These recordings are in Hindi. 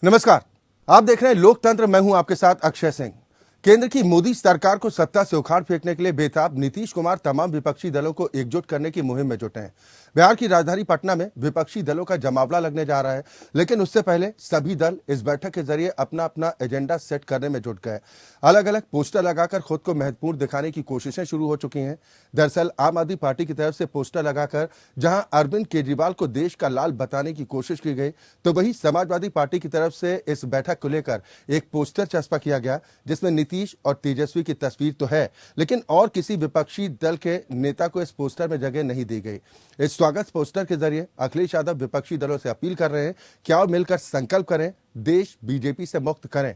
नमस्कार, आप देख रहे हैं लोकतंत्र। मैं हूं आपके साथ अक्षय सिंह। केंद्र की मोदी सरकार को सत्ता से उखाड़ फेंकने के लिए बेताब नीतीश कुमार तमाम विपक्षी दलों को एकजुट करने की मुहिम में जुटे हैं। बिहार की राजधानी पटना में विपक्षी दलों का जमावड़ा लगने जा रहा है, लेकिन उससे पहले सभी दल इस बैठक के जरिए अपना अपना एजेंडा सेट करने में जुट गए। अलग अलग पोस्टर लगाकर खुद को महत्वपूर्ण दिखाने की कोशिशें शुरू हो चुकी हैं। दरअसल आम आदमी पार्टी की तरफ से पोस्टर लगाकर जहां अरविंद केजरीवाल को देश का लाल बताने की कोशिश की गई, तो वहीं समाजवादी पार्टी की तरफ से इस बैठक को लेकर एक पोस्टर चस्पा किया गया, जिसमें नीतीश और तेजस्वी की तस्वीर तो है, लेकिन और किसी विपक्षी दल के नेता को इस पोस्टर में जगह नहीं दी गई। इस स्वागत पोस्टर के जरिए अखिलेश यादव विपक्षी दलों से अपील कर रहे हैं कि आओ मिलकर संकल्प करें, देश बीजेपी से मुक्त करें।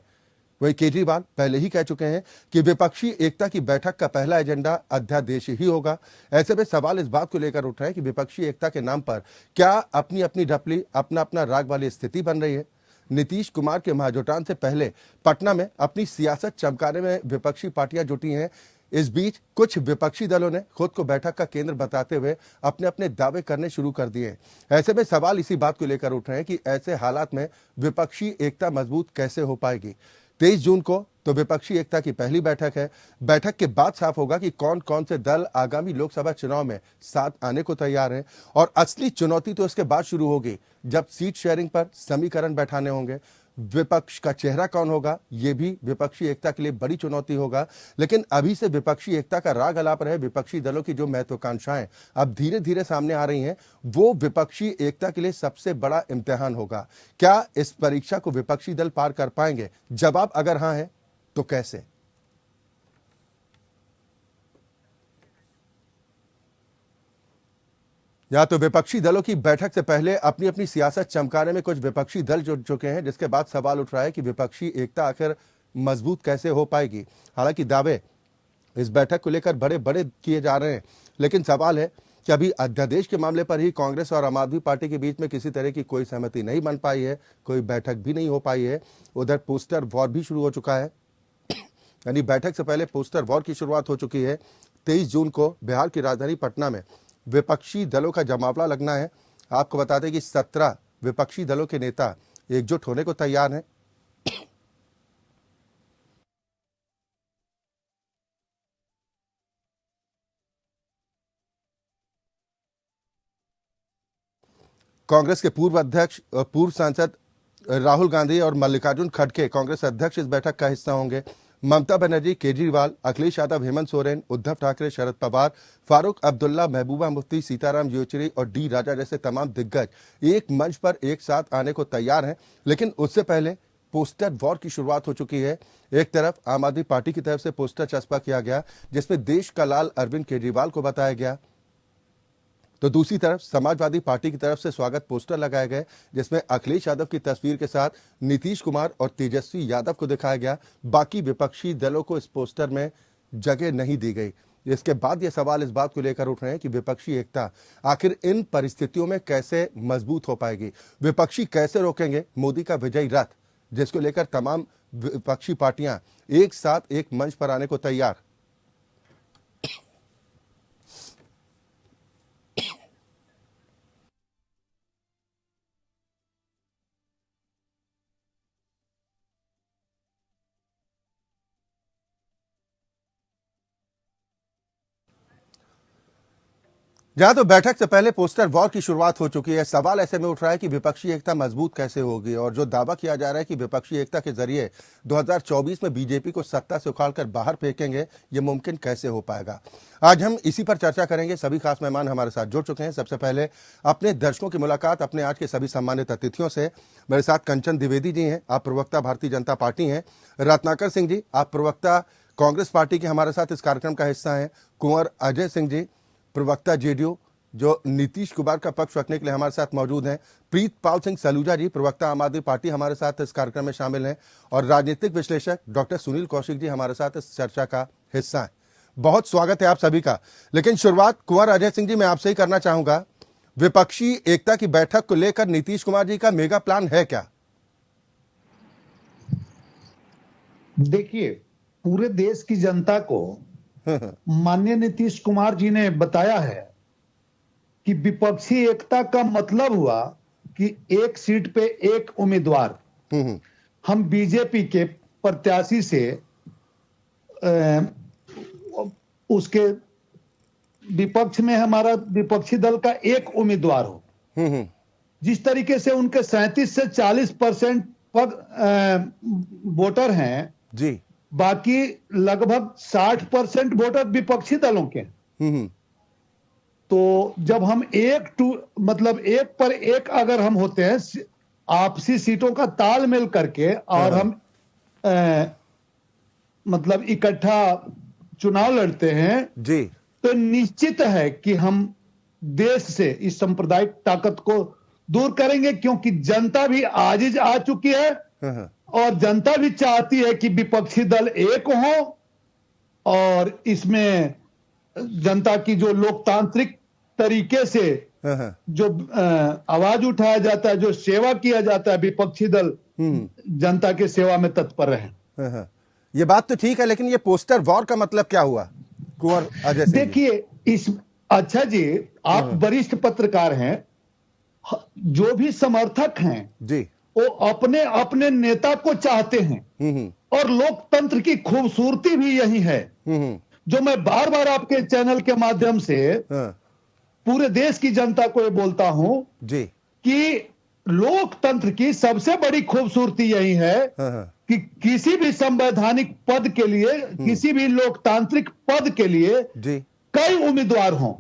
वहीं केजरीवाल पहले ही कह चुके हैं कि विपक्षी एकता की बैठक का पहला एजेंडा अध्यादेश ही होगा। ऐसे में सवाल इस बात को लेकर उठ रहे हैं कि विपक्षी एकता के नाम पर क्या अपनी अपनी ढपली, अपना अपना राग वाली स्थिति बन रही है। नीतीश कुमार के महाजुटान से पहले पटना में अपनी सियासत चमकाने में विपक्षी पार्टियां जुटी हैं। इस बीच कुछ विपक्षी दलों ने खुद को बैठक का केंद्र बताते हुए अपने अपने दावे करने शुरू कर दिए। ऐसे में सवाल इसी बात को लेकर उठ रहे हैं कि ऐसे हालात में विपक्षी एकता मजबूत कैसे हो पाएगी। 23 जून को तो विपक्षी एकता की पहली बैठक है। बैठक के बाद साफ होगा कि कौन कौन से दल आगामी लोकसभा चुनाव में साथ आने को तैयार हैं, और असली चुनौती तो इसके बाद शुरू होगी जब सीट शेयरिंग पर समीकरण बैठाने होंगे। विपक्ष का चेहरा कौन होगा, यह भी विपक्षी एकता के लिए बड़ी चुनौती होगा। लेकिन अभी से विपक्षी एकता का राग अलाप रहे विपक्षी दलों की जो महत्वाकांक्षाएं अब धीरे धीरे सामने आ रही हैं, वो विपक्षी एकता के लिए सबसे बड़ा इम्तिहान होगा। क्या इस परीक्षा को विपक्षी दल पार कर पाएंगे? जवाब अगर हाँ है तो कैसे? या तो विपक्षी दलों की बैठक से पहले अपनी अपनी सियासत चमकाने में कुछ विपक्षी दल जुट चुके हैं, जिसके बाद सवाल उठ रहा है कि विपक्षी एकता आखिर मजबूत कैसे हो पाएगी। हालांकि दावे इस बैठक को लेकर बड़े बड़े किए जा रहे हैं, लेकिन सवाल है कि अभी अध्यादेश के मामले पर ही कांग्रेस और आम आदमी पार्टी के बीच में किसी तरह की कोई सहमति नहीं बन पाई है, कोई बैठक भी नहीं हो पाई है। उधर पोस्टर वॉर भी शुरू हो चुका है, यानी बैठक से पहले पोस्टर वॉर की शुरुआत हो चुकी है। 23 जून को बिहार की राजधानी पटना में विपक्षी दलों का जमावड़ा लगना है। आपको बता दें कि 17 विपक्षी दलों के नेता एकजुट होने को तैयार हैं। कांग्रेस के पूर्व अध्यक्ष पूर्व सांसद राहुल गांधी और मल्लिकार्जुन खड़गे कांग्रेस अध्यक्ष इस बैठक का हिस्सा होंगे। ममता बनर्जी, केजरीवाल, अखिलेश यादव, हेमंत सोरेन, उद्धव ठाकरे, शरद पवार, फारूक अब्दुल्ला, महबूबा मुफ्ती, सीताराम येचुरी और डी राजा जैसे तमाम दिग्गज एक मंच पर एक साथ आने को तैयार हैं। लेकिन उससे पहले पोस्टर वॉर की शुरुआत हो चुकी है। एक तरफ आम आदमी पार्टी की तरफ से पोस्टर चस्पा किया गया, जिसमें देश का लाल अरविंद केजरीवाल को बताया गया, तो दूसरी तरफ समाजवादी पार्टी की तरफ से स्वागत पोस्टर लगाए गए, जिसमें अखिलेश यादव की तस्वीर के साथ नीतीश कुमार और तेजस्वी यादव को दिखाया गया। बाकी विपक्षी दलों को इस पोस्टर में जगह नहीं दी गई। इसके बाद ये सवाल इस बात को लेकर उठ रहे हैं कि विपक्षी एकता आखिर इन परिस्थितियों में कैसे मजबूत हो पाएगी। विपक्षी कैसे रोकेंगे मोदी का विजयी रथ, जिसको लेकर तमाम विपक्षी पार्टियां एक साथ एक मंच पर आने को तैयार। जहां तो बैठक से पहले पोस्टर वॉर की शुरुआत हो चुकी है। सवाल ऐसे में उठ रहा है कि विपक्षी एकता मजबूत कैसे होगी, और जो दावा किया जा रहा है कि विपक्षी एकता के जरिए 2024 में बीजेपी को सत्ता से उखाड़कर बाहर फेंकेंगे, ये मुमकिन कैसे हो पाएगा। आज हम इसी पर चर्चा करेंगे। सभी खास मेहमान हमारे साथ जुड़ चुके हैं। सबसे पहले अपने दर्शकों की मुलाकात अपने आज के सभी सम्मानित अतिथियों से। मेरे साथ कंचन द्विवेदी जी हैं, आप प्रवक्ता भारतीय जनता पार्टी हैं। रत्नाकर सिंह जी, आप प्रवक्ता कांग्रेस पार्टी के हमारे साथ इस कार्यक्रम का हिस्सा हैं। कुंवर अजय सिंह जी, प्रवक्ता जेडीयू, जो नीतीश कुमार का पक्ष रखने के लिए हमारे साथ मौजूद हैं। प्रीतपाल सिंह सलूजा जी, प्रवक्ता आम आदमी पार्टी, हमारे साथ इस कार्यक्रम में शामिल हैं। और राजनीतिक विश्लेषक डॉक्टर सुनील कौशिक जी हमारे साथ इस चर्चा का हिस्सा हैं। बहुत स्वागत है आप सभी का। लेकिन शुरुआत कुंवर अजय सिंह जी मैं आपसे ही करना चाहूंगा। विपक्षी एकता की बैठक को लेकर नीतीश कुमार जी का मेगा प्लान है क्या? देखिए, पूरे देश की जनता को माननीय नीतीश कुमार जी ने बताया है कि विपक्षी एकता का मतलब हुआ कि एक सीट पे एक उम्मीदवार, हम बीजेपी के प्रत्याशी से उसके विपक्ष में हमारा विपक्षी दल का एक उम्मीदवार हो। जिस तरीके से उनके 37 से 40% वोटर हैं जी, बाकी लगभग 60% वोटर विपक्षी दलों के। तो जब हम मतलब एक पर एक अगर हम होते हैं आपसी सीटों का तालमेल करके और हम मतलब इकट्ठा चुनाव लड़ते हैं जी, तो निश्चित है कि हम देश से इस सांप्रदायिक ताकत को दूर करेंगे, क्योंकि जनता भी आजिज आ चुकी है और जनता भी चाहती है कि विपक्षी दल एक हो और इसमें जनता की जो लोकतांत्रिक तरीके से जो आवाज उठाया जाता है, जो सेवा किया जाता है, विपक्षी दल जनता के सेवा में तत्पर रहे। ये बात तो ठीक है, लेकिन ये पोस्टर वॉर का मतलब क्या हुआ कुंवर अजय सिंह जी? देखिए अच्छा जी, आप वरिष्ठ पत्रकार हैं, जो भी समर्थक हैं जी, वो अपने अपने नेता को चाहते हैं और लोकतंत्र की खूबसूरती भी यही है जो मैं बार बार आपके चैनल के माध्यम से पूरे देश की जनता को ये बोलता हूं जी, कि लोकतंत्र की सबसे बड़ी खूबसूरती यही है कि किसी भी संवैधानिक पद के लिए, किसी भी लोकतांत्रिक पद के लिए जी, कई उम्मीदवार हों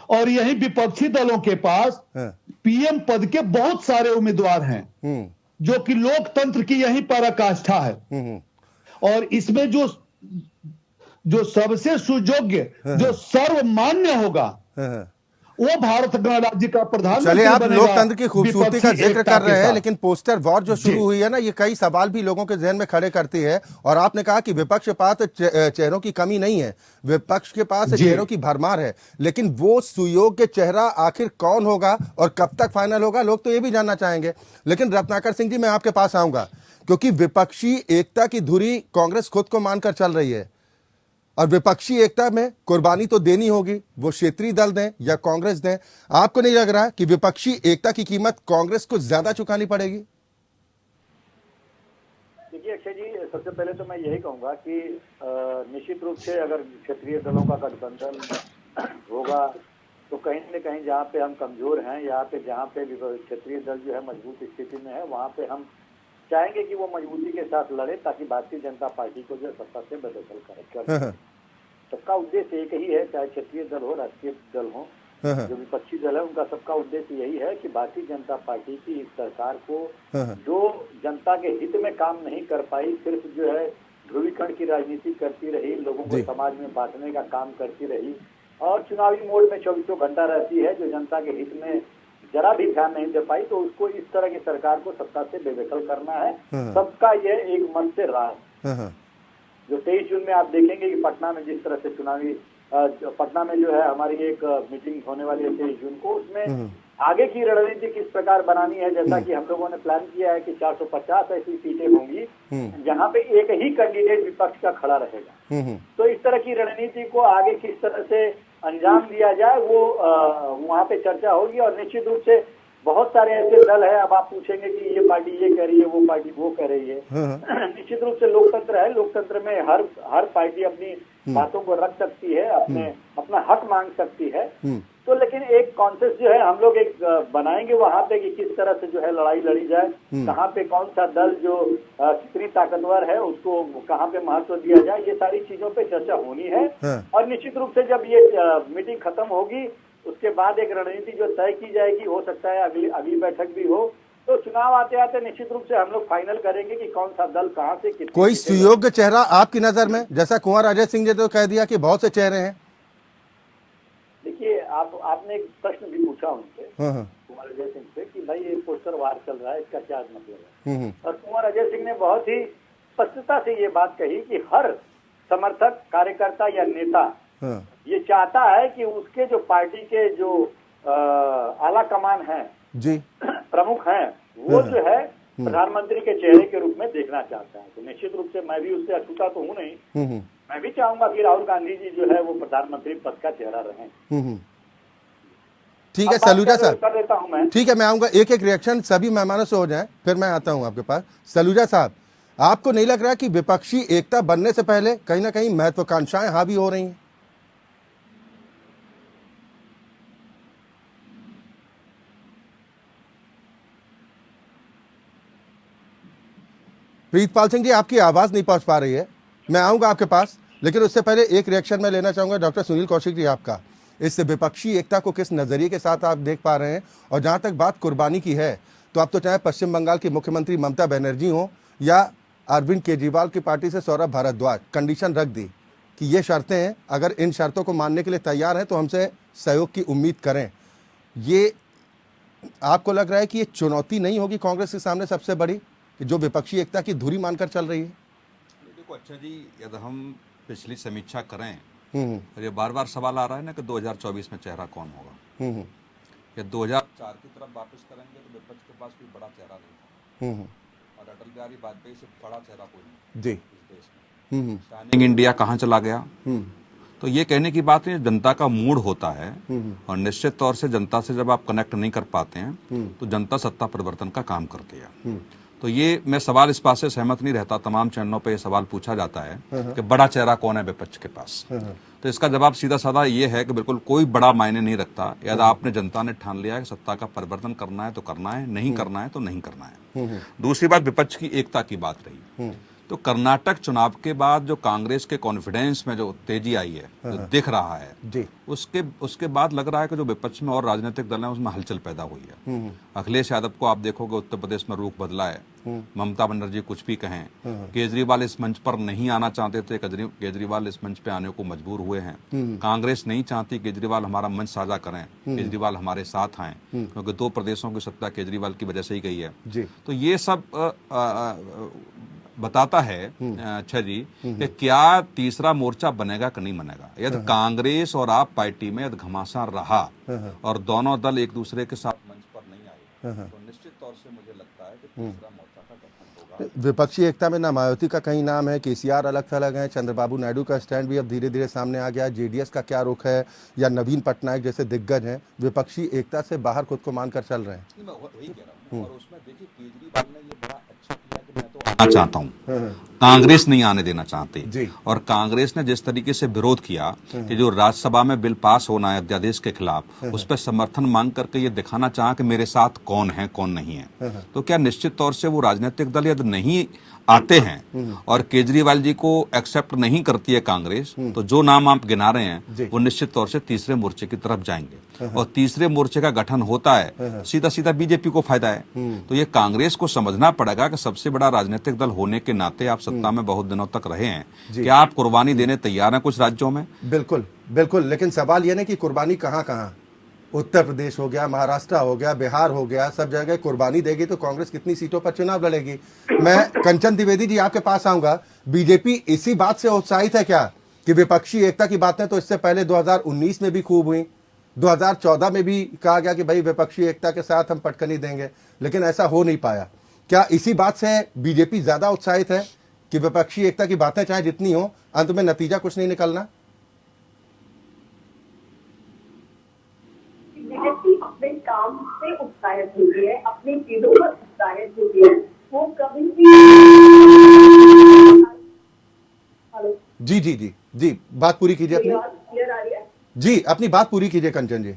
और यही विपक्षी दलों के पास पीएम पद के बहुत सारे उम्मीदवार हैं जो कि लोकतंत्र की यही पराकाष्ठा है। और इसमें जो सबसे सुयोग्य, जो सर्वमान्य होगा वो भारत गणराज्य का प्रधानमंत्री चलिए, आप बनेगा। लोकतंत्र की खूबसूरती का जिक्र कर रहे हैं, लेकिन पोस्टर वॉर जो शुरू जी। हुई है ना, ये कई सवाल भी लोगों के जहन में खड़े करती है। और आपने कहा कि विपक्ष के पास चेहरों की कमी नहीं है, विपक्ष के पास जी। चेहरों की भरमार है, लेकिन वो सुयोग्य चेहरा आखिर कौन होगा और कब तक फाइनल होगा, लोग तो ये भी जानना चाहेंगे। लेकिन रत्नाकर सिंह जी, मैं आपके पास आऊंगा, क्योंकि विपक्षी एकता की धुरी कांग्रेस खुद को मानकर चल रही है और विपक्षी एकता में कुर्बानी तो देनी होगी, वो क्षेत्रीय दल दें या कांग्रेस दें। आपको नहीं लग रहा कि विपक्षी एकता की कीमत कांग्रेस को ज्यादा चुकानी पड़ेगी? देखिए अक्षय जी, सबसे पहले तो मैं यही कहूंगा कि निश्चित रूप से अगर क्षेत्रीय दलों का गठबंधन होगा तो कहीं न कहीं जहाँ पे हम कमजोर हैं, यहाँ पे जहाँ पे क्षेत्रीय दल जो है मजबूत स्थिति में है, वहाँ पे हम चाहेंगे कि वो मजबूती के साथ लड़े ताकि भारतीय जनता पार्टी को जो सत्ता से बेदखल करे। सबका उद्देश्य एक ही है, चाहे क्षेत्रीय दल हो, राष्ट्रीय दल हो, जो विपक्षी दल है उनका सबका उद्देश्य यही है कि भारतीय जनता पार्टी की इस सरकार को जो जनता के हित में काम नहीं कर पाई, सिर्फ जो है ध्रुवीकरण की राजनीति करती रही, लोगों को समाज में बांटने का काम करती रही और चुनावी मोड में 24 घंटा रहती है, जो जनता के हित में जरा भी ध्यान नहीं दे पाई, तो उसको इस तरह की सरकार को सत्ता से बेदखल करना है। सबका यह एक मन से राय। जो 23 जून में आप देखेंगे कि पटना में जिस तरह से पटना में जो है हमारी एक मीटिंग होने वाली है 23 जून को, उसमें आगे की रणनीति किस प्रकार बनानी है, जैसा कि हम लोगों ने प्लान किया है कि 450 ऐसी सीटें होंगी जहां पे एक ही कैंडिडेट विपक्ष का खड़ा रहेगा। तो इस तरह की रणनीति को आगे किस तरह से अंजाम दिया जाए वो वहां पे चर्चा होगी। और निश्चित रूप से बहुत सारे ऐसे दल है, अब आप पूछेंगे कि ये पार्टी ये कह रही है, वो पार्टी वो कह रही है। निश्चित रूप से लोकतंत्र है, लोकतंत्र में हर पार्टी अपनी बातों को रख सकती है, अपना हक मांग सकती है। तो लेकिन एक कॉन्सेप्ट जो है हम लोग एक बनाएंगे वहां पे कि किस तरह से जो है लड़ाई लड़ी जाए, कहाँ पे कौन सा दल जो कितनी ताकतवर है उसको कहाँ पे महत्व दिया जाए, ये सारी चीजों पे चर्चा होनी है। और निश्चित रूप से जब ये मीटिंग खत्म होगी उसके बाद एक रणनीति जो तय की जाएगी, हो सकता है अगली बैठक भी हो, तो चुनाव आते आते निश्चित रूप से हम लोग फाइनल करेंगे कि कौन सा दल कहाँ से कितने। कोई सुयोग्य चेहरा आपकी नजर में, जैसा कुंवर अजय सिंह ने तो कह दिया कि बहुत से चेहरे हैं। देखिए आपने एक प्रश्न भी पूछा उनसे, कुंवर अजय सिंह से, कि भाई ये पोस्टर वार चल रहा है, इसका क्या मतलब है। और कुंवर अजय सिंह ने बहुत ही स्पष्टता से ये बात कही कि हर समर्थक, कार्यकर्ता या नेता ये चाहता है कि उसके जो पार्टी के जो आला कमान है जी, प्रमुख हैं, वो जो है प्रधानमंत्री के चेहरे के रूप में देखना चाहता है। तो निश्चित रूप से मैं भी उससे अछूता तो हूँ नहीं, मैं भी चाहूंगा कि राहुल गांधी जी जो है वो प्रधानमंत्री पद का चेहरा रहें। ठीक है अब बात सलूजा कर साहब, लेता हूं मैं। ठीक है मैं आऊंगा, एक एक रिएक्शन सभी मेहमानों से हो जाए फिर मैं आता हूं आपके पास। सलूजा साहब, आपको नहीं लग रहा कि विपक्षी एकता बनने से पहले कहीं ना कहीं महत्वाकांक्षाएं हावी हो रही हैं? प्रीतपाल सिंह जी, आपकी आवाज नहीं पहुंच पा रही है, मैं आऊंगा आपके पास, लेकिन उससे पहले एक रिएक्शन मैं लेना चाहूंगा डॉक्टर सुनील कौशिक जी आपका। इस विपक्षी एकता को किस नजरिए के साथ आप देख पा रहे हैं? और जहां तक बात कुर्बानी की है, तो आप तो चाहे पश्चिम बंगाल की मुख्यमंत्री ममता बनर्जी हो या अरविंद केजरीवाल की पार्टी से सौरभ भारद्वाज, कंडीशन रख दी कि ये शर्तें हैं, अगर इन शर्तों को मानने के लिए तैयार हैं तो हमसे सहयोग की उम्मीद करें। ये आपको लग रहा है कि ये चुनौती नहीं होगी कांग्रेस के सामने सबसे बड़ी, कि जो विपक्षी एकता की धुरी मानकर चल रही है? देखो अच्छा जी, यदि हम पिछली समीक्षा करें हम्म और ये बार बार सवाल आ रहा है ना कि 2024 में चेहरा कौन होगा, हम्म या 2004 की तरफ वापस करेंगे तो विपक्ष के पास कोई बड़ा चेहरा नहीं था, हम्म और अटल बिहारी वाजपेयी से बड़ा चेहरा कोई नहीं जी इस देश में। हम्म शाइनिंग इंडिया कहाँ चला गया? हम्म तो ये कहने की बात है, जनता का मूड होता है, और निश्चित तौर से जनता से जब आप कनेक्ट नहीं कर पाते हैं तो जनता सत्ता परिवर्तन का काम करती है। तो ये मैं सवाल इस बात से सहमत नहीं रहता, तमाम चैनलों पे ये सवाल पूछा जाता है कि बड़ा चेहरा कौन है विपक्ष के पास। तो इसका जवाब सीधा साधा ये है कि बिल्कुल कोई बड़ा मायने नहीं रखता। यदि आपने जनता ने ठान लिया है कि सत्ता का परिवर्तन करना है तो करना है, नहीं करना है तो नहीं करना है। दूसरी बात विपक्ष की एकता की बात रही, तो कर्नाटक चुनाव के बाद जो कांग्रेस के कॉन्फिडेंस में जो तेजी आई है, जो दिख रहा है जी उसके बाद लग रहा है कि जो विपक्ष में और राजनीतिक दल हैं उसमें हलचल पैदा हुई है। अखिलेश यादव को आप देखोगे उत्तर प्रदेश में रुख बदला है, ममता बनर्जी कुछ भी कहें, केजरीवाल इस मंच पर नहीं आना चाहते थे, केजरीवाल इस मंच पे आने को मजबूर हुए हैं। कांग्रेस नहीं चाहती केजरीवाल हमारा मंच साझा करें, केजरीवाल हमारे साथ आए, क्योंकि 2 प्रदेशों की सत्ता केजरीवाल की वजह से ही गई है। जी तो ये सब बताता है अच्छा जी कि क्या तीसरा मोर्चा बनेगा कि नहीं बनेगा। यदि कांग्रेस और आप पार्टी में यदि घमासान रहा और दोनों दल एक दूसरे के साथ मंच पर नहीं आए तो निश्चित तौर से मुझे लगता है कि तीसरा मोर्चा का गठन होगा। विपक्षी एकता में ना मायावती का कहीं नाम है, केसीआर अलग थलग है, चंद्रबाबू नायडू का स्टैंड भी अब धीरे धीरे सामने आ गया, जेडीएस का क्या रुख है, या नवीन पटनायक जैसे दिग्गज हैं विपक्षी एकता से बाहर खुद को मानकर चल रहे हैं। मैं वही कह रहा हूँ। और उसमें देखिए केजरीवाल ने ये बड़ा अच्छा किया कि मैं तो आना चाहता हूँ, कांग्रेस नहीं आने देना चाहती। जी। और कांग्रेस ने जिस तरीके से विरोध किया कि जो राज्यसभा में बिल पास होना है अध्यादेश के खिलाफ, उस पर समर्थन मांग करके ये दिखाना चाहा कि मेरे साथ कौन है कौन नहीं है। तो क्या निश्चित तौर से वो राजनीतिक दल यदि नहीं आते हैं और केजरीवाल जी को एक्सेप्ट नहीं करती है कांग्रेस, तो जो नाम आप गिना रहे हैं वो निश्चित तौर से तीसरे मोर्चे की तरफ जाएंगे, और तीसरे मोर्चे का गठन होता है सीधा सीधा बीजेपी को फायदा है। तो ये कांग्रेस को समझना पड़ेगा कि सबसे बड़ा राजनीतिक दल होने के नाते आप सत्ता में बहुत दिनों तक रहे हैं, क्या आप कुर्बानी देने तैयार हैं कुछ राज्यों में? बिल्कुल बिल्कुल, लेकिन सवाल यह नहीं कि कुर्बानी कहाँ कहाँ, उत्तर प्रदेश हो गया, महाराष्ट्र हो गया, बिहार हो गया, सब जगह कुर्बानी देगी तो कांग्रेस कितनी सीटों पर चुनाव लड़ेगी। मैं कंचन द्विवेदी जी आपके पास आऊंगा, बीजेपी इसी बात से उत्साहित है क्या कि विपक्षी एकता की बातें तो इससे पहले 2019 में भी खूब हुई, 2014 में भी कहा गया कि भाई विपक्षी एकता के साथ हम पटकनी देंगे, लेकिन ऐसा हो नहीं पाया। क्या इसी बात से बीजेपी ज्यादा उत्साहित है कि विपक्षी एकता की बातें चाहे जितनी हो, अंत में नतीजा कुछ नहीं निकलना? बीजेपी अपने काम से उत्साहित होती है, अपनी चीजों पर उत्साहित होती है, वो कभी भी। हेलो जी जी जी जी, बात पूरी कीजिए अपनी। क्लियर आ रही है? जी, अपनी बात पूरी कीजिए कंचन जी।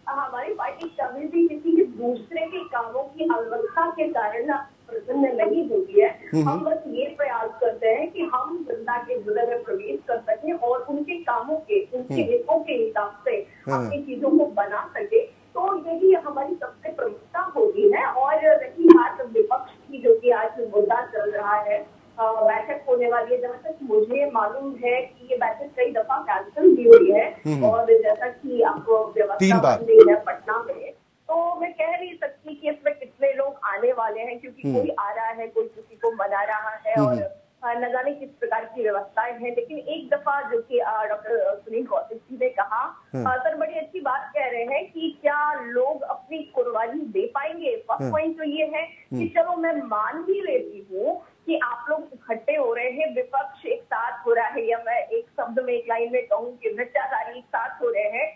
हमारी पार्टी कभी भी किसी के दूसरे के कामों की अलवत्ता के कारण प्रसन्न नहीं होती है। हम बस ये प्रयास करते हैं कि हम जनता के हृदय में प्रवेश कर सकें और उनके कामों के, उनके हितों के हिसाब से अपनी चीजों को बना सके। तो यही हमारी सबसे प्रमुखता होती है। और रही बात विपक्ष की, जो कि आज मुद्दा चल रहा है, बैठक होने वाली है, जहाँ तक मुझे मालूम है कि ये बैठक कई दफा कैंसिल भी हुई है, और जैसा कि आपको व्यवस्था बन रही है पटना में, तो मैं कह नहीं सकती कि इसमें कितने लोग आने वाले हैं, क्योंकि कोई आ रहा है, कोई किसी को मना रहा है, और न जाने किस प्रकार की व्यवस्थाएं हैं। लेकिन एक दफा जो कि डॉक्टर सुनील कौशिक जी ने कहा, सर बड़ी अच्छी बात कह रहे हैं कि क्या लोग अपनी कुर्बानी दे पाएंगे। फर्स्ट पॉइंट तो ये है कि चलो मैं मान भी लेती हूँ कि आप लोग इकट्ठे हो रहे हैं, विपक्ष एक साथ हो रहा है, या मैं एक शब्द में, एक लाइन में कहूँ कि भ्रष्टाचारी एक साथ हो रहे हैं,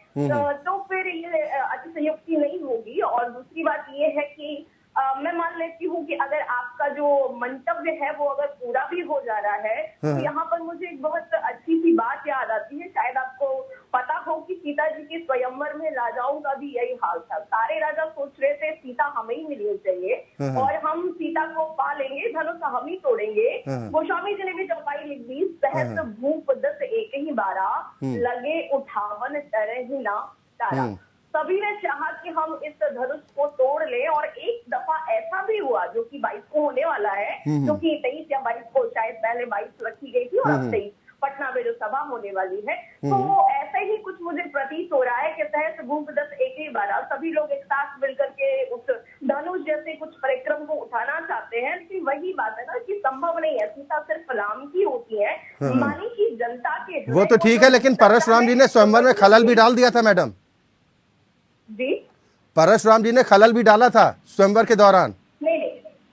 तो फिर ये तो यहाँ पर मुझे एक बहुत अच्छी सी बात याद आती है। शायद आपको पता हो कि सीता जी के स्वयंवर में राजाओं का भी यही हाल था। सारे राजा सोच रहे थे सीता हमें ही मिलनी चाहिए और हम सीता को पा लेंगे, धनुष हम ही तोड़ेंगे। गोस्वामी जी ने भी चौपाई लिख दी, सहस्त्र भूप दस एक ही बारा, लगे उठावन तरह ही ना तारा। सभी ने चाहा कि हम इस धनुष को तोड़ लें और एक दफा ऐसा भी हुआ जो कि 22 को होने वाला है, जो कि 23 या 22 को, शायद पहले 22 रखी गई थी और अब 23 पटना में जो सभा होने वाली है। तो ऐसे ही कुछ मुझे प्रतीत हो रहा है कि सहस्त्र भूप दस एक ही बारा, सभी लोग एक साथ मिलकर के उस धनुष जैसे कुछ परिक्रम को उठाना चाहते हैं। लेकिन वही बात है ना कि संभव नहीं है, सीता सिर्फ राम की होती है, मानी की जनता के। वो तो ठीक है, लेकिन परशुराम जी ने स्वयंवर में खलल भी डाल दिया था मैडम जी। परशुराम जी ने खलल भी डाला था स्वयंवर के दौरान। नहीं,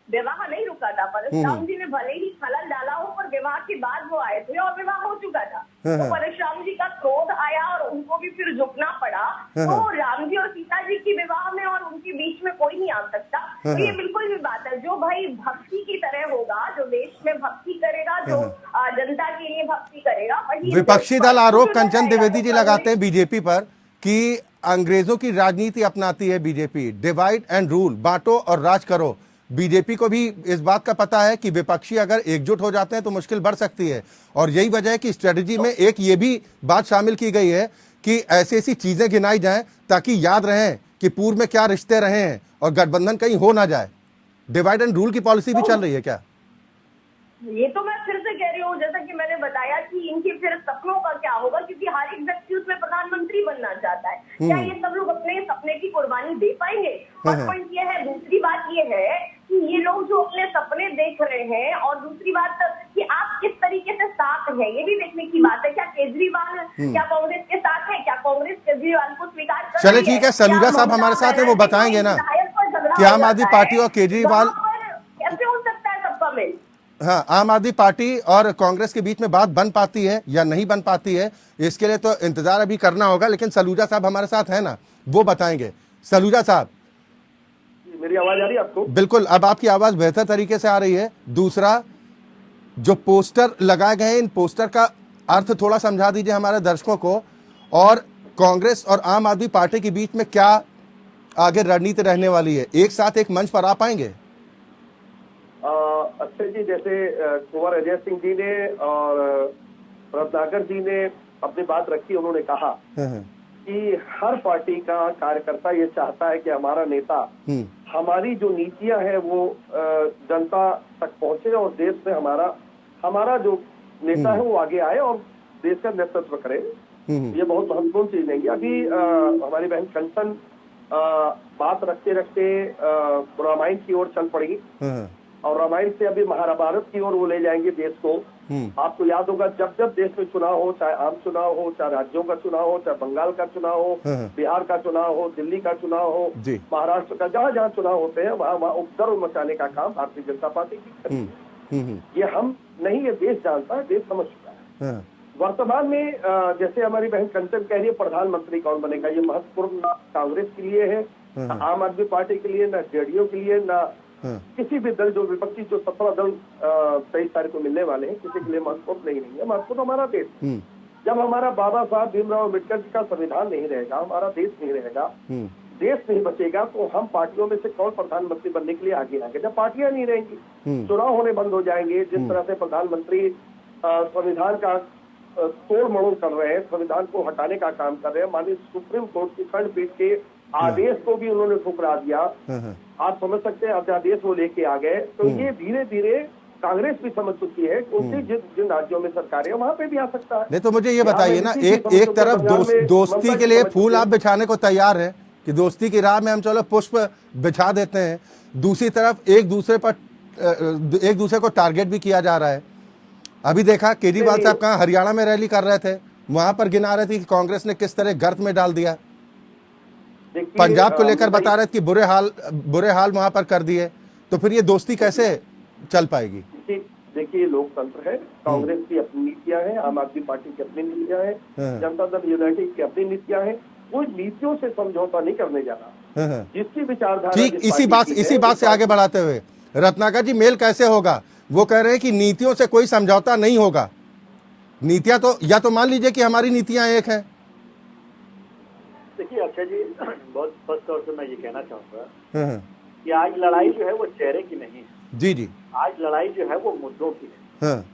विवाह नहीं रुका था। परशुराम जी ने भले ही खलल डाला हो, पर विवाह के बाद वो आए थे और विवाह हो चुका था। तो परशुराम जी का क्रोध आया और उनको भी फिर झुकना पड़ा। तो राम जी और सीता जी के विवाह में और उनके बीच में कोई नहीं आ सकता। तो ये बिल्कुल भी बात है, जो भाई भक्ति की तरह होगा, जो देश में भक्ति करेगा, जो जनता के लिए भक्ति करेगा, वही। विपक्षी दल आरोप कंचन द्विवेदी जी लगाते हैं बीजेपी पर कि अंग्रेजों की राजनीति अपनाती है बीजेपी, डिवाइड एंड रूल, बांटो और राज करो। बीजेपी को भी इस बात का पता है कि विपक्षी अगर एकजुट हो जाते हैं तो मुश्किल बढ़ सकती है, और यही वजह है कि स्ट्रेटजी में एक ये भी बात शामिल की गई है कि ऐसी ऐसी चीजें गिनाई जाएं ताकि याद रहें कि पूर्व में क्या रिश्ते रहे हैं और गठबंधन कहीं हो ना जाए। डिवाइड एंड रूल की पॉलिसी भी चल रही है क्या? ये तो मैं फिर से कह रही हूँ, जैसा कि मैंने बताया कि इनके फिर सपनों का क्या होगा, क्योंकि हर एक व्यक्ति उसमें प्रधानमंत्री बनना चाहता है। क्या ये सब लोग अपने सपने की कुर्बानी दे पाएंगे? फर्स्ट पॉइंट ये है। दूसरी बात ये है कि ये लोग जो अपने सपने देख रहे हैं, और दूसरी बात कि आप किस तरीके से साथ हैं, ये भी देखने की बात है। क्या केजरीवाल क्या कांग्रेस के साथ है? क्या कांग्रेस केजरीवाल को स्वीकार कर रही है? चलिए ठीक है, सलूजा साहब हमारे साथ है, वो बताएंगे ना कि आम आदमी पार्टी और केजरीवाल कैसे हो सकता है सबका मिल। हाँ, आम आदमी पार्टी और कांग्रेस के बीच में बात बन पाती है या नहीं बन पाती है, इसके लिए तो इंतजार अभी करना होगा। लेकिन सलूजा साहब हमारे साथ है ना, वो बताएंगे। सलूजा साहब, मेरी आवाज आ रही है आपको? बिल्कुल, अब आपकी आवाज बेहतर तरीके से आ रही है। दूसरा, जो पोस्टर लगाए गए हैं, इन पोस्टर का अर्थ थोड़ा समझा दीजिए हमारे दर्शकों को, और कांग्रेस और आम आदमी पार्टी के बीच में क्या आगे रणनीति रहने वाली है। एक साथ एक मंच पर आ पाएंगे? अक्षय जी, जैसे कुंवर अजय सिंह जी ने और रत्नाकर जी ने अपनी बात रखी, उन्होंने कहा कि हर पार्टी का कार्यकर्ता ये चाहता है कि हमारा नेता हमारी जो नीतियां हैं वो जनता तक पहुंचे और देश में हमारा जो नेता है वो आगे आए और देश का नेतृत्व करे। ये बहुत महत्वपूर्ण चीज नहीं। अभी हमारी बहन कंचन बात रखते रखते रामायण की ओर चल पड़ी और रामायण से अभी महाभारत की ओर वो ले जाएंगे देश को। आपको याद होगा, जब जब देश में चुनाव हो, चाहे आम चुनाव हो, चाहे राज्यों का चुनाव हो, चाहे बंगाल का चुनाव हो, बिहार का चुनाव हो, दिल्ली का चुनाव हो, महाराष्ट्र का, जहाँ जहाँ चुनाव होते हैं वहाँ उपद्रव मचाने का काम भारतीय जनता पार्टी की करती है। ये हम नहीं, ये देश जानता है, देश समझ चुका है। वर्तमान में जैसे हमारी बहन कंचन कह रही है प्रधानमंत्री कौन बनेगा, ये महत्वपूर्ण न कांग्रेस के लिए है, न आम आदमी पार्टी के लिए, न जेडीयू के लिए, न किसी भी दल, जो विपक्षी जो 17 दल 23 तारीख को मिलने वाले हैं, किसी के लिए महत्वपूर्ण नहीं है। महत्वपूर्ण हमारा देश। जब हमारा बाबा साहब भीमराव अम्बेडकर जी का संविधान नहीं रहेगा, हमारा देश नहीं रहेगा, देश नहीं बचेगा, तो हम पार्टियों में से कौन प्रधानमंत्री बनने के लिए आगे आएंगे? जब पार्टियां नहीं रहेंगी, चुनाव होने बंद हो जाएंगे। जिस तरह से प्रधानमंत्री संविधान का तोड़ मड़ोड़ कर रहे हैं, संविधान को हटाने का काम कर रहे हैं, माननीय सुप्रीम कोर्ट की खंडपीठ के आदेश को भी उन्होंने ठुकरा दिया। आप समझ सकते हैं, अध्यादेश वो लेके आ गए। तो ये धीरे धीरे कांग्रेस भी समझ चुकी है कि उनकी जिन राज्यों में सरकार है वहां पे भी आ सकता है। नहीं तो मुझे ये बताइए ना, एक तरफ दोस्ती के लिए फूल आप बिछाने को तैयार है कि दोस्ती की राह में हम चलो पुष्प बिछा देते हैं, दूसरी तरफ एक दूसरे को टारगेट भी किया जा रहा है। अभी देखा केजरीवाल साहब कहाँ हरियाणा में रैली कर रहे थे, वहां पर गिना रहे थे कि कांग्रेस ने किस तरह गर्त में डाल दिया। पंजाब को लेकर बता रहे थे कि बुरे हाल वहां पर कर दिए। तो फिर ये दोस्ती कैसे चल पाएगी? देखिए, लोकतंत्र है, कांग्रेस की अपनी नीतियां हैं, आम आदमी पार्टी की अपनी नीतियां हैं, जनता दल यूनाइटेड की अपनी नीतियां हैं। कोई नीतियों से समझौता नहीं करने जा रहा। जिसकी विचारधारा ठीक, इसी बात से आगे बढ़ाते हुए रत्नाकर जी मेल कैसे होगा? वो कह रहे हैं कि नीतियों से कोई समझौता नहीं होगा। नीतियां तो, या तो मान लीजिए कि हमारी नीतियां एक हैं। देखिए अक्षय जी, बहुत स्पष्ट तौर से मैं ये कहना चाहूंगा कि आज लड़ाई जो है वो चेहरे की नहीं है। जी जी। आज लड़ाई जो है वो मुद्दों की है।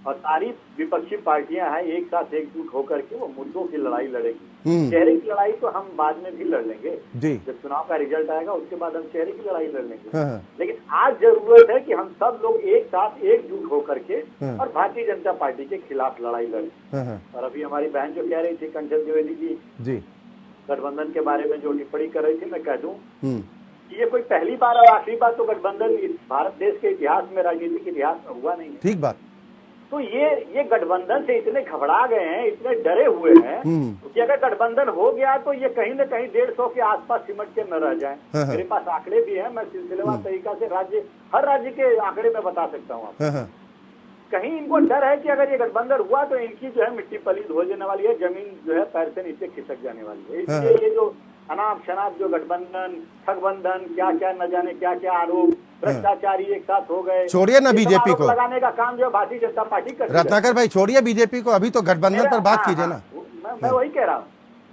और सारी विपक्षी पार्टियां हैं एक साथ एकजुट होकर के वो मुद्दों की लड़ाई लड़ेगी। चेहरे की लड़ाई तो हम बाद में भी लड़ लेंगे जी। जब चुनाव का रिजल्ट आएगा उसके बाद हम चेहरे की लड़ाई लड़ लेंगे। लेकिन आज जरूरत है कि हम सब लोग एक साथ एकजुट होकर के और भारतीय जनता पार्टी के खिलाफ लड़ाई लड़ें। और अभी हमारी बहन जो कह रही थी कंचन द्विवेदी जी गठबंधन के बारे में जो टिप्पणी कर रही थी, मैं कह दूं कि ये कोई पहली बार और आखिरी बार तो गठबंधन इस भारत देश के इतिहास में, राजनीतिक इतिहास में हुआ नहीं है। ठीक बात। तो ये गठबंधन से इतने घबरा गए हैं, इतने डरे हुए हैं कि अगर गठबंधन हो गया तो ये कहीं न कहीं 150 के आसपास सिमट के न रह जाए। मेरे पास आंकड़े भी हैं, मैं सिलसिलेवार तरीका से हर राज्य के आंकड़े में बता सकता हूँ आपको। कहीं इनको डर है कि अगर ये गठबंधन हुआ तो इनकी जो है मिट्टी पलीद हो जाने वाली है, जमीन जो है पैर से नीचे खिसक जाने वाली है। इसलिए ये जो अनाप शनाप जो गठबंधन, ठगबंधन, क्या क्या न जाने क्या क्या आरोप, भ्रष्टाचारी एक साथ हो गए, छोड़िए ना बीजेपी को, लगाने का काम जो भारतीय जनता पार्टी करती है। रत्नाकर भाई छोड़िए बीजेपी को, अभी तो गठबंधन पर बात कीजिए ना। मैं वही कह रहा हूँ